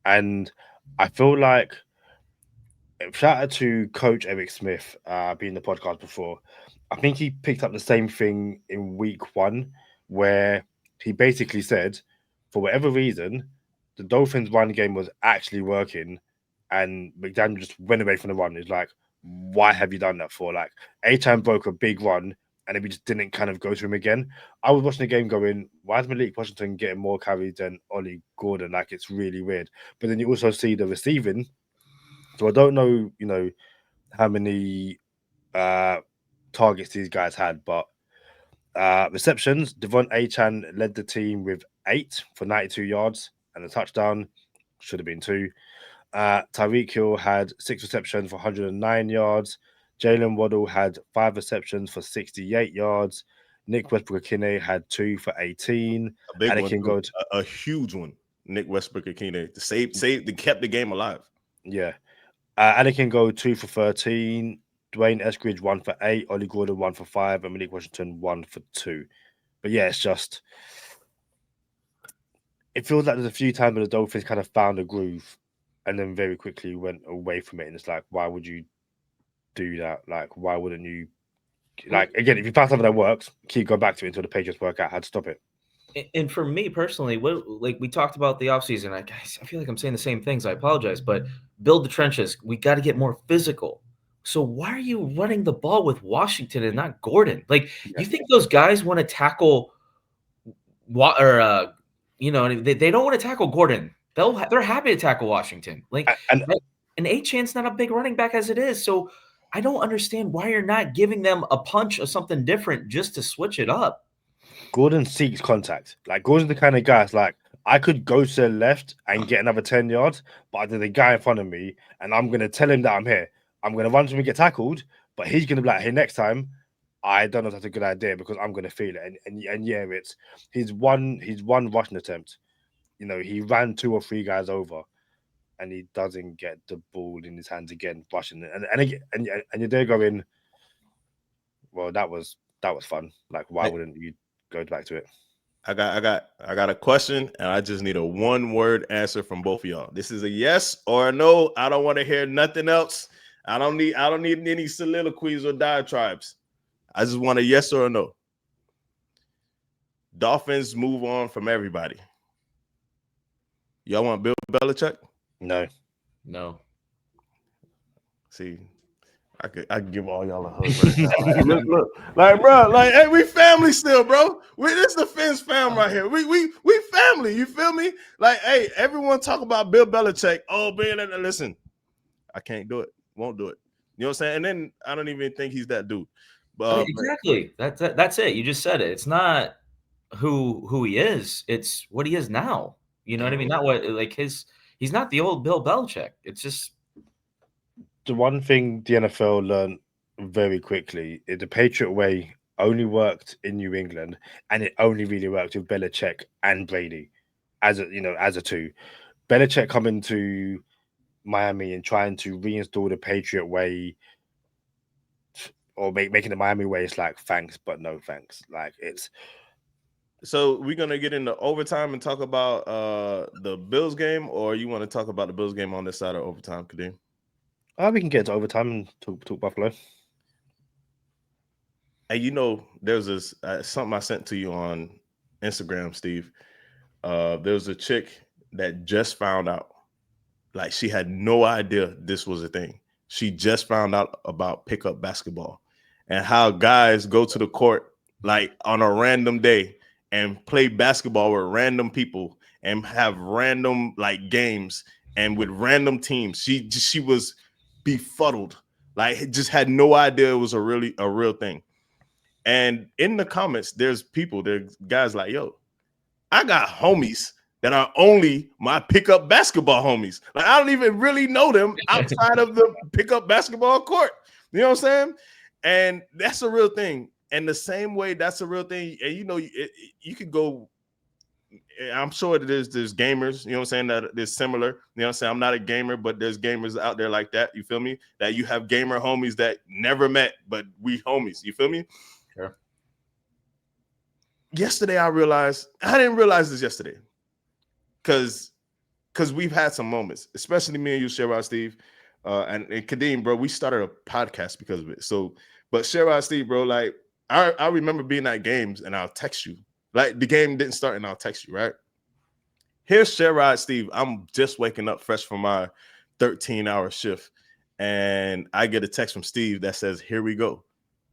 And I feel like, shout out to Coach Eric Smith, being the podcast before. I think he picked up the same thing in week 1, where he basically said, for whatever reason, the Dolphins' run game was actually working, and McDaniel just went away from the run. It's like, why have you done that for? Like, Achane broke a big run, and then we just didn't kind of go to him again. I was watching the game going, why is Malik Washington getting more carries than Ollie Gordon? Like, it's really weird. But then you also see the receiving. So I don't know, how many targets these guys had, but receptions, Devon Achane led the team with 8 for 92 yards and a touchdown. Should have been 2. Tyreek Hill had 6 receptions for 109 yards. Jalen Waddle had 5 receptions for 68 yards. Nick Westbrook-Akine had 2 for 18. A big one, a huge one. Nick Westbrook-Akine to kept the game alive. Yeah. Anakin go 2 for 13. Dwayne Eskridge 1 for 8. Ollie Gordon 1 for 5. And Malik Washington 1 for 2. But yeah, it's just, it feels like there's a few times where the Dolphins kind of found a groove and then very quickly went away from it. And it's like, why would you do that? Like, why wouldn't you? Like, again, if you find something that works, keep going back to it until the Patriots work out how to stop it. And for me personally, we talked about the offseason. I feel like I'm saying the same things. I apologize, but build the trenches. We got to get more physical. So why are you running the ball with Washington and not Gordon? Like, you think those guys want to tackle they don't want to tackle Gordon. They're happy to tackle Washington. Like, and Achane's not a big running back as it is. So I don't understand why you're not giving them a punch of something different just to switch it up. Gordon seeks contact. Like Gordon's the kind of guy. It's like I could go to the left and get another 10 yards, but there's a guy in front of me, and I'm gonna tell him that I'm here. I'm gonna run to him and get tackled, but he's gonna be like, "Hey, next time, I don't know if that's a good idea because I'm gonna feel it." And yeah, it's his one rushing attempt. You know, he ran 2 or 3 guys over, and he doesn't get the ball in his hands again, rushing it. And you're there going, well, that was fun. Like, why wouldn't you go back to it? I got a question, and I just need a 1-word answer from both of y'all. This is a yes or a no. I don't want to hear nothing else. I don't need any soliloquies or diatribes. I just want a yes or a no. Dolphins move on from everybody. Y'all want Bill Belichick? No. See, I could give all y'all a hug right now. look, like, bro, like, hey, we family still, bro. This the Fins fam right here. We family. You feel me? Like, hey, everyone talk about Bill Belichick. Oh, man, listen, I can't do it. Won't do it. You know what I'm saying? And then I don't even think he's that dude. Exactly. That's it. You just said it. It's not who he is. It's what he is now. You know what I mean? Not what like he's not the old Bill Belichick. It's just the one thing the NFL learned very quickly is the Patriot way only worked in New England, and it only really worked with Belichick and Brady as a two. Belichick coming to Miami and trying to reinstall the Patriot way or making the Miami way, it's like thanks, but no thanks. Like it's. So we're gonna get into overtime and talk about the Bills game, or you want to talk about the Bills game on this side of overtime, Kadeem? We can get to overtime and talk Buffalo. Hey, there's this something I sent to you on Instagram, Steve. There was a chick that just found out, like she had no idea this was a thing. She just found out about pickup basketball and how guys go to the court like on a random day and play basketball with random people and have random like games and with random teams. She was befuddled, like just had no idea it was a real thing. And in the comments, there's guys like, yo, I got homies that are only my pickup basketball homies. Like I don't even really know them outside of the pickup basketball court. You know what I'm saying? And that's a real thing. And the same way that's a real thing. And you could go. I'm sure that there's gamers, you know what I'm saying, that is similar. You know what I'm saying? I'm not a gamer, but there's gamers out there like that. You feel me? That you have gamer homies that never met, but we homies. You feel me? Sure. Yesterday, I didn't realize this yesterday. Because we've had some moments, especially me and you, Sherrod, Steve, and Kadeem, bro. We started a podcast because of it. So, but Sherrod, Steve, bro, like I remember being at games and I'll text you. Like the game didn't start and I'll text you, right? Here's Sherrod, Steve. I'm just waking up fresh from my 13-hour shift, and I get a text from Steve that says, "Here we go,"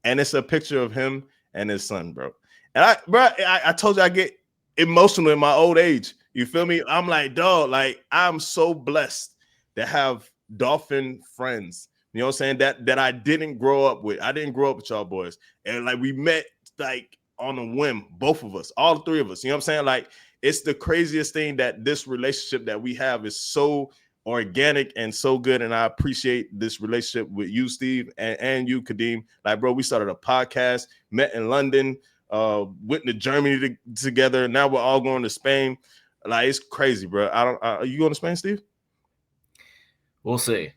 and it's a picture of him and his son, bro. And I told you I get emotional in my old age. You feel me? I'm like, dog, like I'm so blessed to have Dolphin friends. You know what I'm saying? That I didn't grow up with. I didn't grow up with y'all boys. And like we met like on a whim, both of us, all 3 of us. You know what I'm saying? Like it's the craziest thing that this relationship that we have is so organic and so good. And I appreciate this relationship with you, Steve, and you, Kadeem. Like, bro, we started a podcast, met in London, went to Germany together. Now we're all going to Spain. Like it's crazy, bro. Are you going to Spain, Steve? We'll see.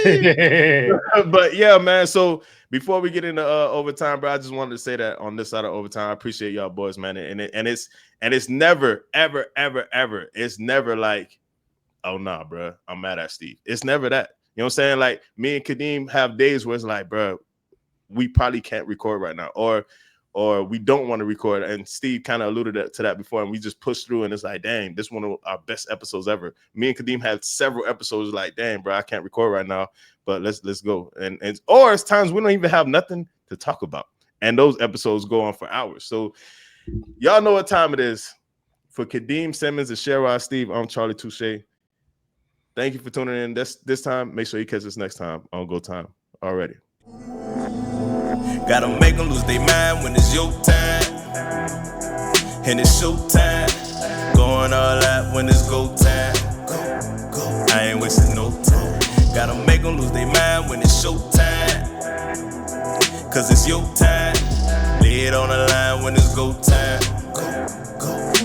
But yeah, man. So before we get into overtime, bro, I just wanted to say that on this side of overtime, I appreciate y'all boys, man. And it's never, ever, ever, ever. It's never like, oh nah, bro, I'm mad at Steve. It's never that. You know what I'm saying? Like me and Kadeem have days where it's like, bro, we probably can't record right now, or we don't want to record. And Steve kind of alluded to that before, and we just pushed through, and it's like, dang, this is one of our best episodes ever. Me and Kadeem had several episodes like, dang, bro, I can't record right now, but let's go. Or it's times we don't even have nothing to talk about, and those episodes go on for hours. So y'all know what time it is. For Kadeem Simmons and Sherrod Steve, I'm Charlie Touche. Thank you for tuning in this time. Make sure you catch us next time on Go Time already. Gotta make them lose their mind when it's your time. And it's showtime. Going all out when it's go time. I ain't wasting no time. Gotta make them lose their mind when it's showtime. Cause it's your time. Lay it on the line when it's go time.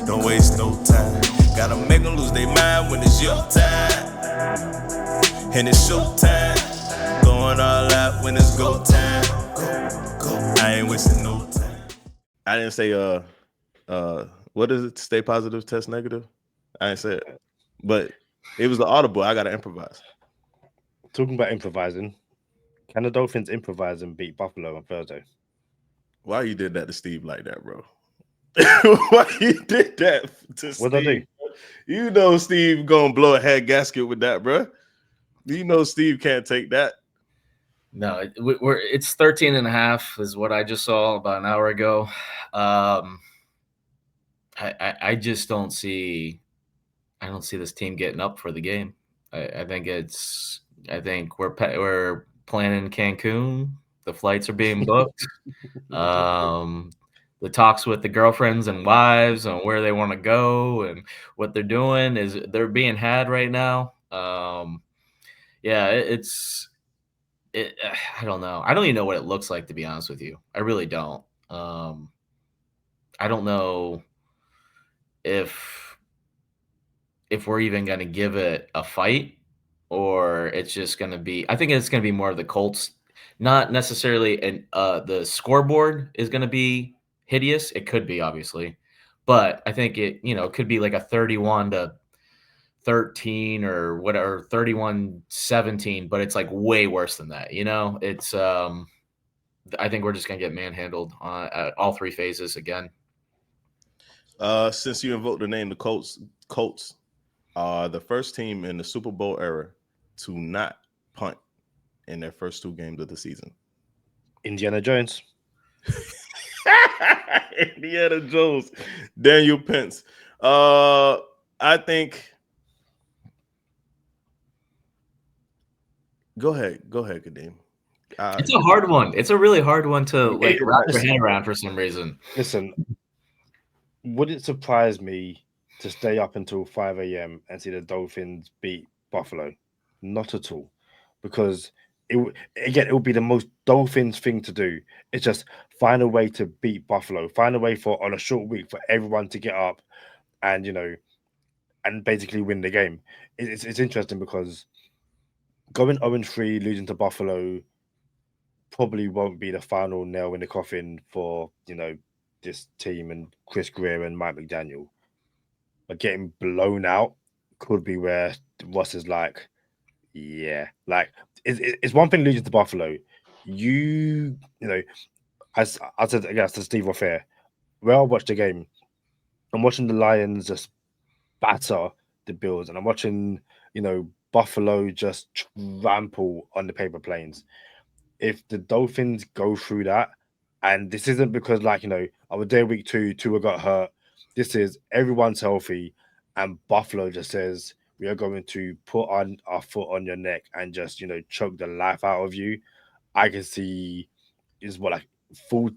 Don't waste no time. Gotta make them lose their mind when it's your time. And it's showtime. Going all out when it's go time. I ain't wasting no time. I didn't say what is it? Stay positive, test negative. I didn't say it, but it was the audible. I gotta improvise. Talking about improvising, can the Dolphins improvise and beat Buffalo on Thursday? Why you did that to Steve like that, bro? Why you did that to Steve? What'd I do? You know Steve gonna blow a head gasket with that, bro. You know Steve can't take that. No, it's 13.5 is what I just saw about an hour ago. I just don't see this team getting up for the game. I think we're planning in Cancun. The flights are being booked. The talks with the girlfriends and wives on where they want to go and what they're doing they're being had right now. Yeah, I don't know. I don't even know what it looks like, to be honest with you. I really don't. I don't know if we're even going to give it a fight, or it's just going to be. I think it's going to be more of the Colts. Not necessarily, the scoreboard is going to be hideous. It could be, obviously, but I think it could be like a 31-13 or whatever, 31-17, but it's like way worse than that. It's I think we're just gonna get manhandled at all three phases again. Since you invoked the name the Colts are the first team in the Super Bowl era to not punt in their first two games of the season. Indiana Jones. Indiana Jones. Daniel Pence. I think. Go ahead, Kadeem. It's a hard one. It's a really hard one to wrap your head around for some reason. Listen, would it surprise me to stay up until 5 a.m. and see the Dolphins beat Buffalo? Not at all, because it would be the most Dolphins thing to do. It's just find a way to beat Buffalo, find a way on a short week for everyone to get up and and basically win the game. It's interesting because going 0-3, losing to Buffalo, probably won't be the final nail in the coffin for this team and Chris Grier and Mike McDaniel. But getting blown out could be where Ross is like, yeah, like it's one thing losing to Buffalo. As I said again to Steve Ofair, where I watched the game, I'm watching the Lions just batter the Bills, and I'm watching Buffalo just trample on the paper planes. If the Dolphins go through that, and this isn't because I was there week 2, Tua got hurt. This is everyone's healthy, and Buffalo just says we are going to put on our foot on your neck and just choke the life out of you. I can see is what full,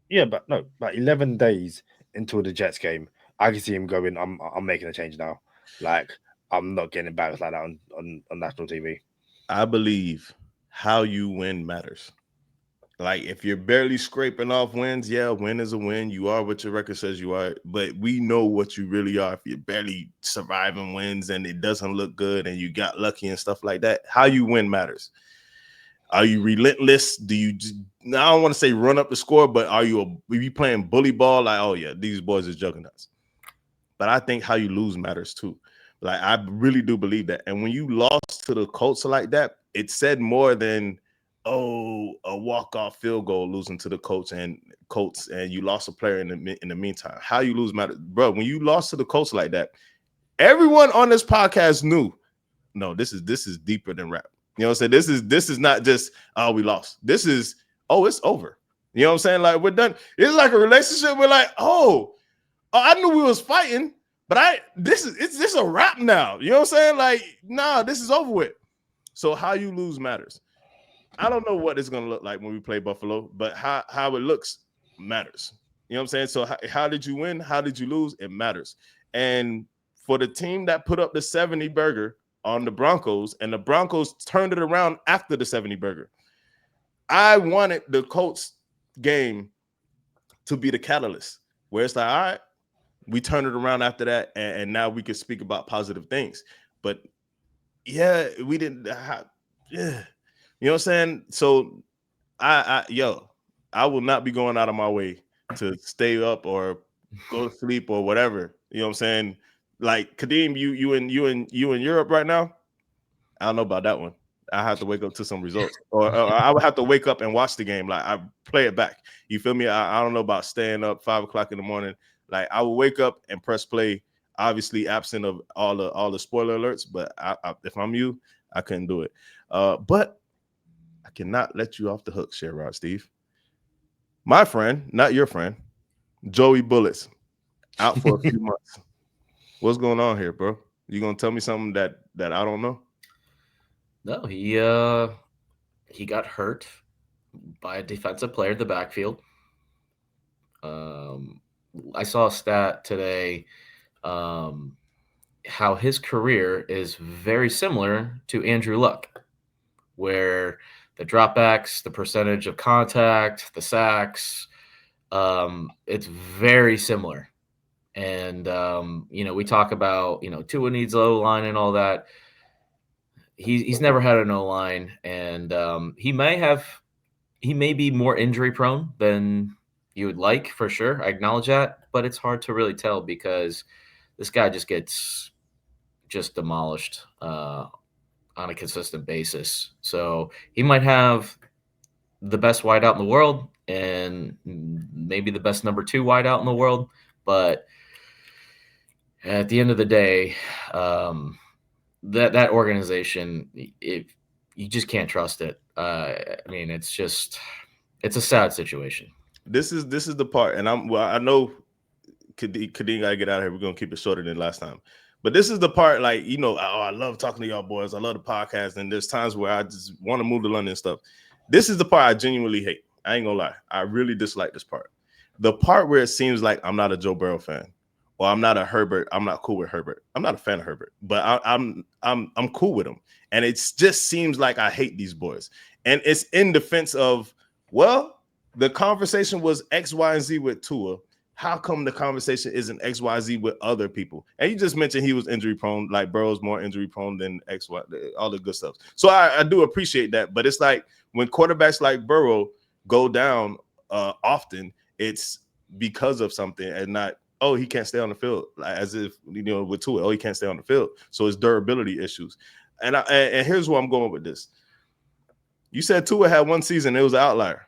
but 11 days into the Jets game, I can see him going. I'm making a change now. I'm not getting embarrassed like that on national TV. I believe how you win matters. Like if you're barely scraping off wins, yeah, win is a win. You are what your record says you are, but we know what you really are. If you're barely surviving wins and it doesn't look good and you got lucky and stuff like that, how you win matters. Are you relentless? Do you I don't want to say run up the score, but are you playing bully ball? Like, oh yeah, these boys is juggernauts. But I think how you lose matters too. Like I really do believe that. And when you lost to the Colts like that, it said more than a walk-off field goal losing to the Colts and you lost a player in the meantime. How you lose matters, bro. When you lost to the Colts like that, everyone on this podcast knew, no, this is deeper than rap. You know what I'm saying? This is not just we lost. This is it's over. You know what I'm saying? Like we're done. It's like a relationship. We're like, I knew we was fighting, but this is a wrap now. You know what I'm saying? Like, nah, this is over with. So how you lose matters. I don't know what it's gonna look like when we play Buffalo, but how it looks matters. You know what I'm saying? So how did you win? How did you lose? It matters. And for the team that put up the 70 burger on the Broncos, and the Broncos turned it around after the 70 burger, I wanted the Colts game to be the catalyst where it's like, all right, we turned it around after that, and now we can speak about positive things. But yeah, we didn't. Yeah, you know what I'm saying? So I will not be going out of my way to stay up or go to sleep or whatever. You know what I'm saying? Like Kadeem, you in Europe right now? I don't know about that one. I have to wake up to some results, or I would have to wake up and watch the game. Like I play it back. You feel me? I don't know about staying up 5 o'clock in the morning. Like I will wake up and press play. Obviously, absent of all the spoiler alerts. But if I'm you, I couldn't do it. But I cannot let you off the hook, Sherrod Steve. My friend, not your friend, Joey Bullets, out for a few months. What's going on here, bro? You gonna tell me something that I don't know? No, he got hurt by a defensive player in the backfield. I saw a stat today, how his career is very similar to Andrew Luck, where the dropbacks, the percentage of contact, the sacks, it's very similar. And we talk about Tua needs low line and all that. He's never had an O line, and he may be more injury prone than you would like, for sure. I acknowledge that, but it's hard to really tell because this guy just gets demolished on a consistent basis. So he might have the best wideout in the world and maybe the best number 2 wideout in the world, but at the end of the day, that organization, you just can't trust it. I mean, it's a sad situation. This is the part, and I know Kadeem gotta get out of here. We're gonna keep it shorter than last time. But this is the part, like, I love talking to y'all boys. I love the podcast, and there's times where I just want to move to London and stuff. This is the part I genuinely hate. I ain't gonna lie. I really dislike this part. The part where it seems like I'm not a Joe Burrow fan, or I'm not a Herbert. I'm not cool with Herbert. I'm not a fan of Herbert, but I'm cool with him. And it just seems like I hate these boys. And it's in defense of, well, the conversation was X, Y, and Z with Tua. How come the conversation isn't X, Y, Z with other people? And you just mentioned he was injury prone, like Burrow's more injury prone than X, Y, all the good stuff. So I do appreciate that. But it's like when quarterbacks like Burrow go down often, it's because of something and not, oh, he can't stay on the field. Like, as if, with Tua, oh, he can't stay on the field. So it's durability issues. And here's where I'm going with this. You said Tua had one season, it was an outlier.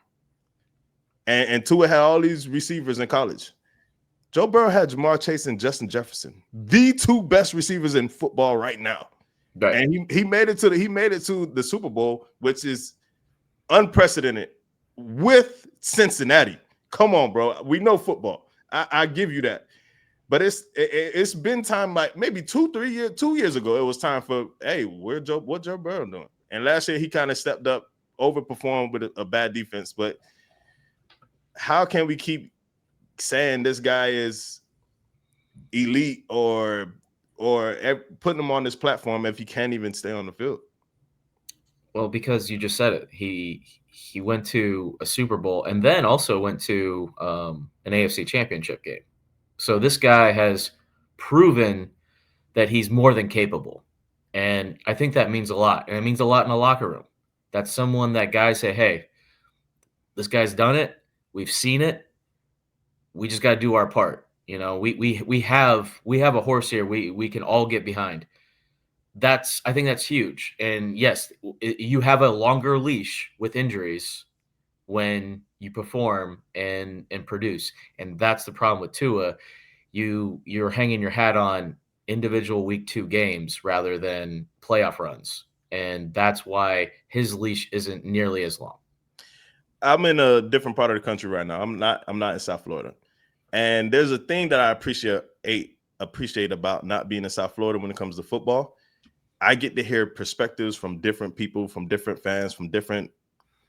And Tua had all these receivers in college. Joe Burrow had Jamar Chase and Justin Jefferson, the 2 best receivers in football right now. Right. And he made it to the Super Bowl, which is unprecedented with Cincinnati. Come on, bro. We know football. I give you that. But it's been time, like maybe 2 years ago, it was time for, hey, what Joe Burrow doing? And last year he kind of stepped up, overperformed with a bad defense. But how can we keep saying this guy is elite or putting him on this platform if he can't even stay on the field? Well, because you just said it. He went to a Super Bowl and then also went to an AFC Championship game. So this guy has proven that he's more than capable. And I think that means a lot. And it means a lot in the locker room. That's someone that guys say, hey, this guy's done it. We've seen it. We just got to do our part. We have a horse here. We can all get behind. I think that's huge. And yes, you have a longer leash with injuries when you perform and produce. And that's the problem with Tua. You're hanging your hat on individual week 2 games rather than playoff runs. And that's why his leash isn't nearly as long. I'm in a different part of the country right now. I'm not in South Florida. And there's a thing that I appreciate about not being in South Florida when it comes to football. I get to hear perspectives from different people, from different fans, from different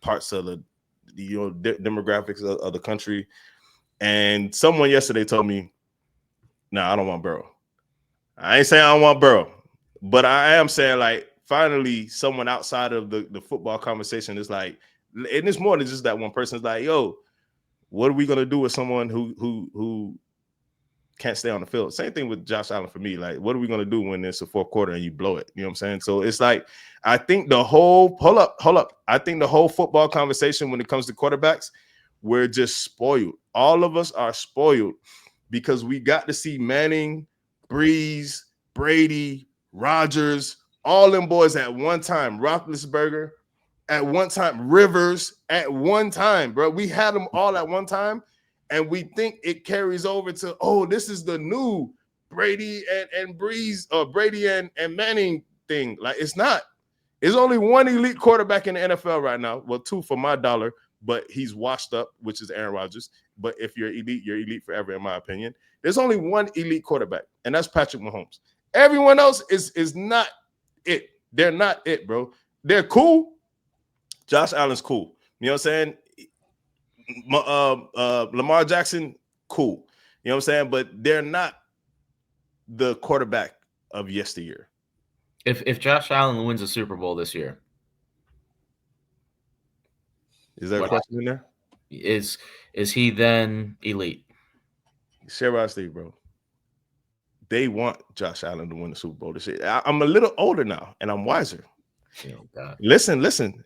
parts of the demographics of the country. And someone yesterday told me, "Nah, I don't want Burrow." I ain't saying I don't want Burrow, but I am saying like finally someone outside of the football conversation is like, and it's more than just that one person. Is like, yo, what are we gonna do with someone who can't stay on the field? Same thing with Josh Allen for me. Like, what are we gonna do when it's a fourth quarter and you blow it? You know what I'm saying? So it's like, I think the whole hold up. I think the whole football conversation when it comes to quarterbacks, we're just spoiled. All of us are spoiled because we got to see Manning, Breeze, Brady, Rodgers, all them boys at one time. Roethlisberger at one time, Rivers at one time, bro. We had them all at one time, and we think it carries over to, oh, this is the new Brady and Breeze, or Brady and Manning thing. Like, it's not. There's only one elite quarterback in the NFL right now. Well, two for my dollar, but he's washed up, which is Aaron Rodgers. But if you're elite forever, in my opinion. There's only one elite quarterback, and that's Patrick Mahomes. Everyone else is not it. They're not it, bro. They're cool. Josh Allen's cool. You know what I'm saying? Lamar Jackson, cool. You know what I'm saying? But they're not the quarterback of yesteryear. If Josh Allen wins a Super Bowl this year, is there a question in there? Is he then elite? Share Steve, bro. They want Josh Allen to win the Super Bowl this year. I'm a little older now, and I'm wiser. Oh, God. Listen.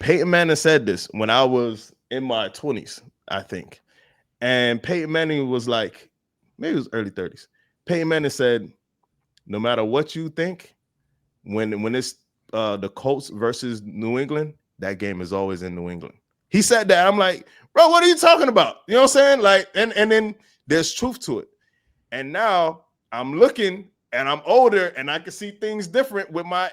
Peyton Manning said this when I was in my 20s, I think. And Peyton Manning was like, maybe it was early 30s. Peyton Manning said, no matter what you think, when it's the Colts versus New England, that game is always in New England. He said that. I'm like, bro, what are you talking about? You know what I'm saying? Like, and then there's truth to it. And now I'm looking and I'm older and I can see things different with my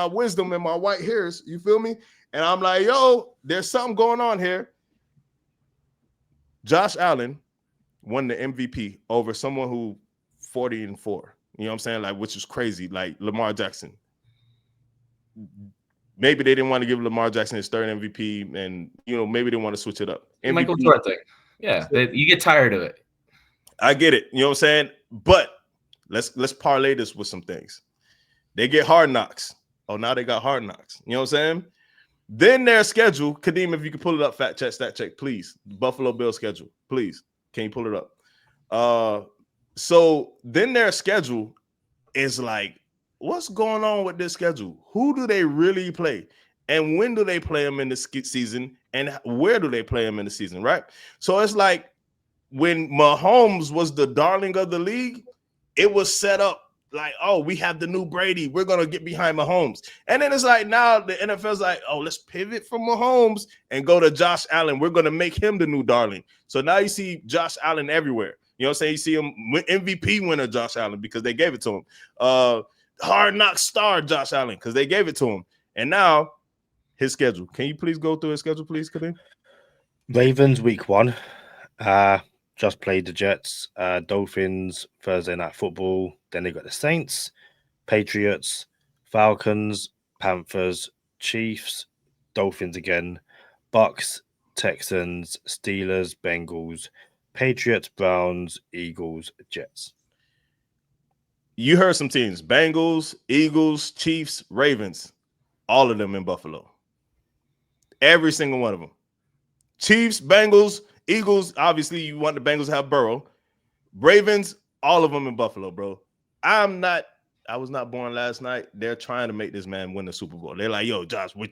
wisdom and my white hairs. You feel me? And I'm like, yo, there's something going on here. Josh Allen won the MVP over someone who 40-4. You know what I'm saying? Like, which is crazy. Like Lamar Jackson. Maybe they didn't want to give Lamar Jackson his third MVP, and maybe they want to switch it up. MVP, Michael Jordan thing. Yeah, you get tired of it. I get it. You know what I'm saying? But let's parlay this with some things. They get Hard Knocks. Oh, now they got Hard Knocks. You know what I'm saying? Then their schedule, Kadeem, if you can pull it up, stat check, please. Buffalo Bills schedule, please. Can you pull it up? So then their schedule is like, what's going on with this schedule? Who do they really play? And when do they play them in the season? And where do they play them in the season, right? So it's like when Mahomes was the darling of the league, it was set up like, oh, we have the new Brady. We're going to get behind Mahomes. And then it's like now the NFL's like, oh, let's pivot from Mahomes and go to Josh Allen. We're going to make him the new darling. So now you see Josh Allen everywhere. You know what I'm saying? You see him MVP winner Josh Allen because they gave it to him. Hard Knock star Josh Allen because they gave it to him. And now his schedule. Can you please go through his schedule, please, Kadeem? Ravens week 1. Just played the Jets. Dolphins Thursday night football. Then they got the Saints, Patriots, Falcons, Panthers, Chiefs, Dolphins again, Bucks, Texans, Steelers, Bengals, Patriots, Browns, Eagles, Jets. You heard some teams: Bengals, Eagles, Chiefs, Ravens. All of them in Buffalo. Every single one of them. Chiefs, Bengals, Eagles. Obviously, you want the Bengals to have Burrow. Ravens, all of them in Buffalo, bro. I was not born last night. They're trying to make this man win the Super Bowl. They're like, yo, Josh, we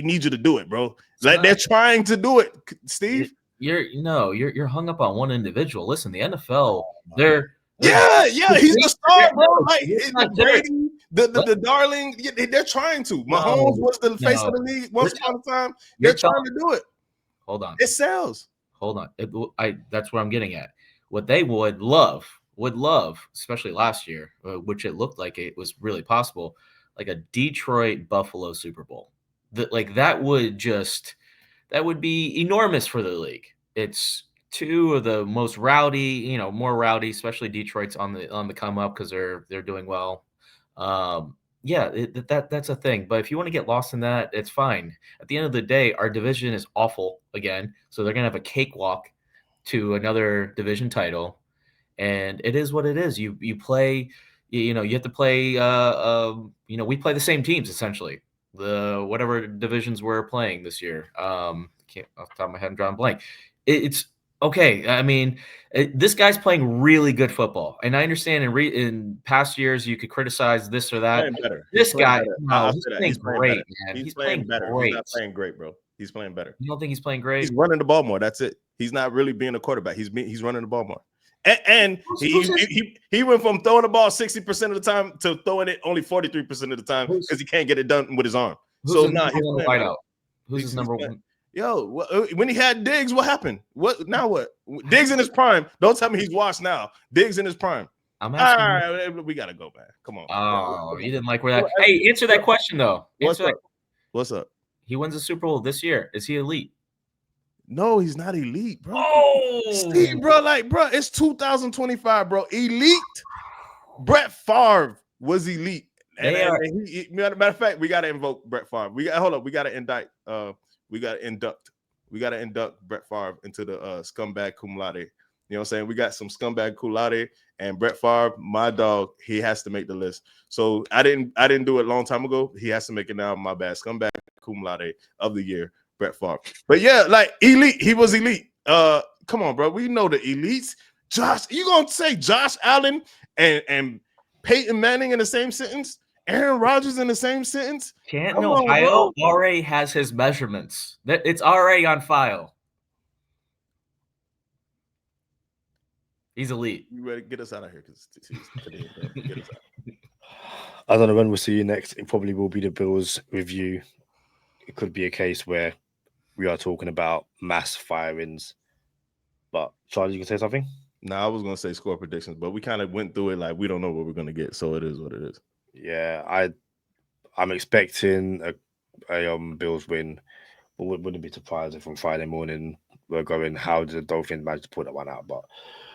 need you to do it, bro. Like, they're trying to do it, Steve. You're hung up on one individual. Listen, the NFL, yeah, he's the star, bro. Like Brady, the darling. They're trying to. Mahomes was the face of the league once upon a time. They're trying to do it. Hold on. It sells. Hold on. That's where I'm getting at. What they would love, especially last year, which it looked like it was really possible, like a Detroit Buffalo Super Bowl. That would be enormous for the league. It's two of the most rowdy, more rowdy, especially Detroit's on the come up because they're doing well. That's a thing. But if you want to get lost in that, it's fine. At the end of the day, our division is awful again, so they're gonna have a cakewalk to another division title, and it is what it is. You play, you have to play. We play the same teams essentially. The whatever divisions we're playing this year. Can't off the top of my head, I'm drawing a blank. It's okay. I mean, this guy's playing really good football, and I understand in past years you could criticize this or that. Playing better. This guy, I'll he's say that. playing He's playing great, better. man. He's playing better. Great. He's not playing great, bro. He's playing better. You don't think he's playing great? He's running the ball more. That's it. He's not really being a quarterback. He's running the ball more. And he went from throwing the ball 60% of the time to throwing it only 43% of the time because he can't get it done with his arm. So he's playing out. Who's his number one? Yo, when he had Diggs, what happened? What now? What Diggs in his prime? Don't tell me he's washed now. Diggs in his prime. I'm asking. All right, we gotta go, man. Come on. Oh, you didn't like where that? Hey, answer that question though. What's up? He wins the Super Bowl this year. Is he elite? No, he's not elite, bro. Oh, Steve, bro, it's 2025, bro. Elite. Brett Favre was elite. Matter of fact, we gotta invoke Brett Favre. We gotta induct Brett Favre into the scumbag cum laude. You know what I'm saying? We got some scumbag cum laude, and Brett Favre, my dog, he has to make the list. So I didn't do it a long time ago. He has to make it now. My bad. Scumbag cum laude of the year, Brett Favre. But yeah, like elite, he was elite. Come on, bro. We know the elites. You gonna say Josh Allen and Peyton Manning in the same sentence? Aaron Rodgers in the same sentence? Canton, Ohio already has his measurements. It's already on file. He's elite. You ready? Get us out of here because today, get us out. I don't know when we'll see you next. It probably will be the Bills review. It could be a case where we are talking about mass firings. But Charlie, you can say something? No, I was gonna say score predictions, but we kind of went through it like we don't know what we're gonna get, so it is what it is. Yeah, I'm expecting a Bills win, but wouldn't be surprised if on Friday morning we're going, how did the Dolphins manage to pull that one out? But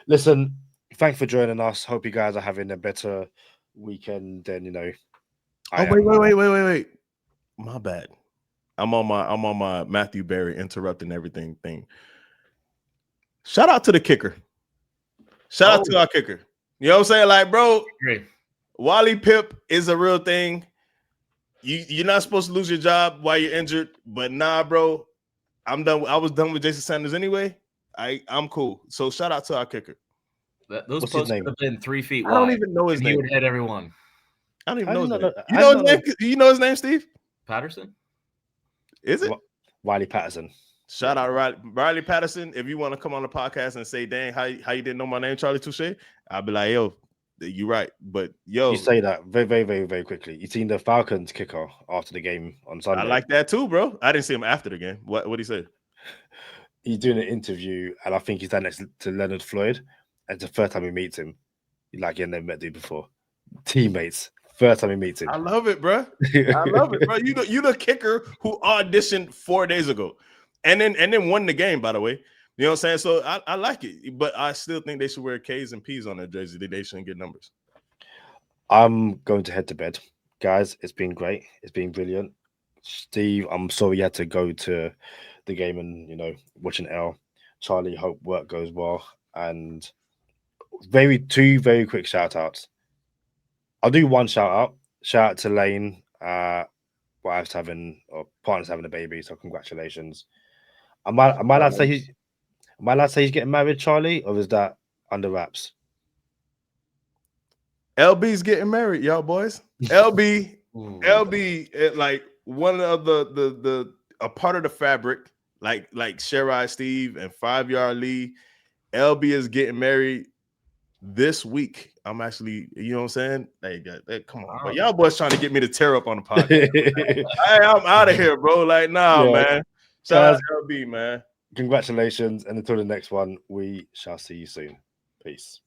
listen, thanks for joining us. Hope you guys are having a better weekend than Wait. My bad. I'm on my Matthew Berry interrupting everything thing. Shout out to the kicker. Shout out to our kicker. You know what I'm saying? Like, bro, Wally Pip is a real thing. You're not supposed to lose your job while you're injured, but nah, bro. I'm done. I was done with Jason Sanders anyway. I'm cool. So shout out to our kicker. Those posts could have been 3 feet wide. I don't even know his name. He would hit everyone. I don't even know his name. You know his name? You know his name, Steve? Patterson? Is it? Wiley Patterson. Shout out Riley Patterson. If you want to come on the podcast and say, dang, how you didn't know my name, Charlie Touche, I'll be like, yo, you're right. But yo, you say that very, very, very, very quickly. You seen the Falcons kicker after the game on Sunday? I like that too, bro. I didn't see him after the game. What did he say? He's doing an interview, and I think he's done next to Leonard Floyd. And it's the first time he meets him. Like he never met dude before. Teammates. First time he meets him. I love it, bro. I love it, bro. You the kicker who auditioned 4 days ago. And then won the game, by the way. You know what I'm saying? So I like it, but I still think they should wear K's and P's on their jersey. They shouldn't get numbers. I'm going to head to bed. Guys, it's been great. It's been brilliant. Steve, I'm sorry you had to go to the game and, watch an L. Charlie, hope work goes well. And two very quick shout-outs. I'll do one shout-out. Shout out to Lane. Partner's having a baby, so congratulations. Am I allowed to say he's getting married, Charlie, or is that under wraps? LB's getting married, y'all boys. LB, like one of the a part of the fabric, like Shirai Steve and 5 Yard Lee. LB is getting married this week. I'm actually, you know what I'm saying? Hey, come on, but y'all boys trying to get me to tear up on the podcast. I'm out of here, bro. Like, man. Shout out to LB, man. Congratulations, and until the next one, we shall see you soon. Peace.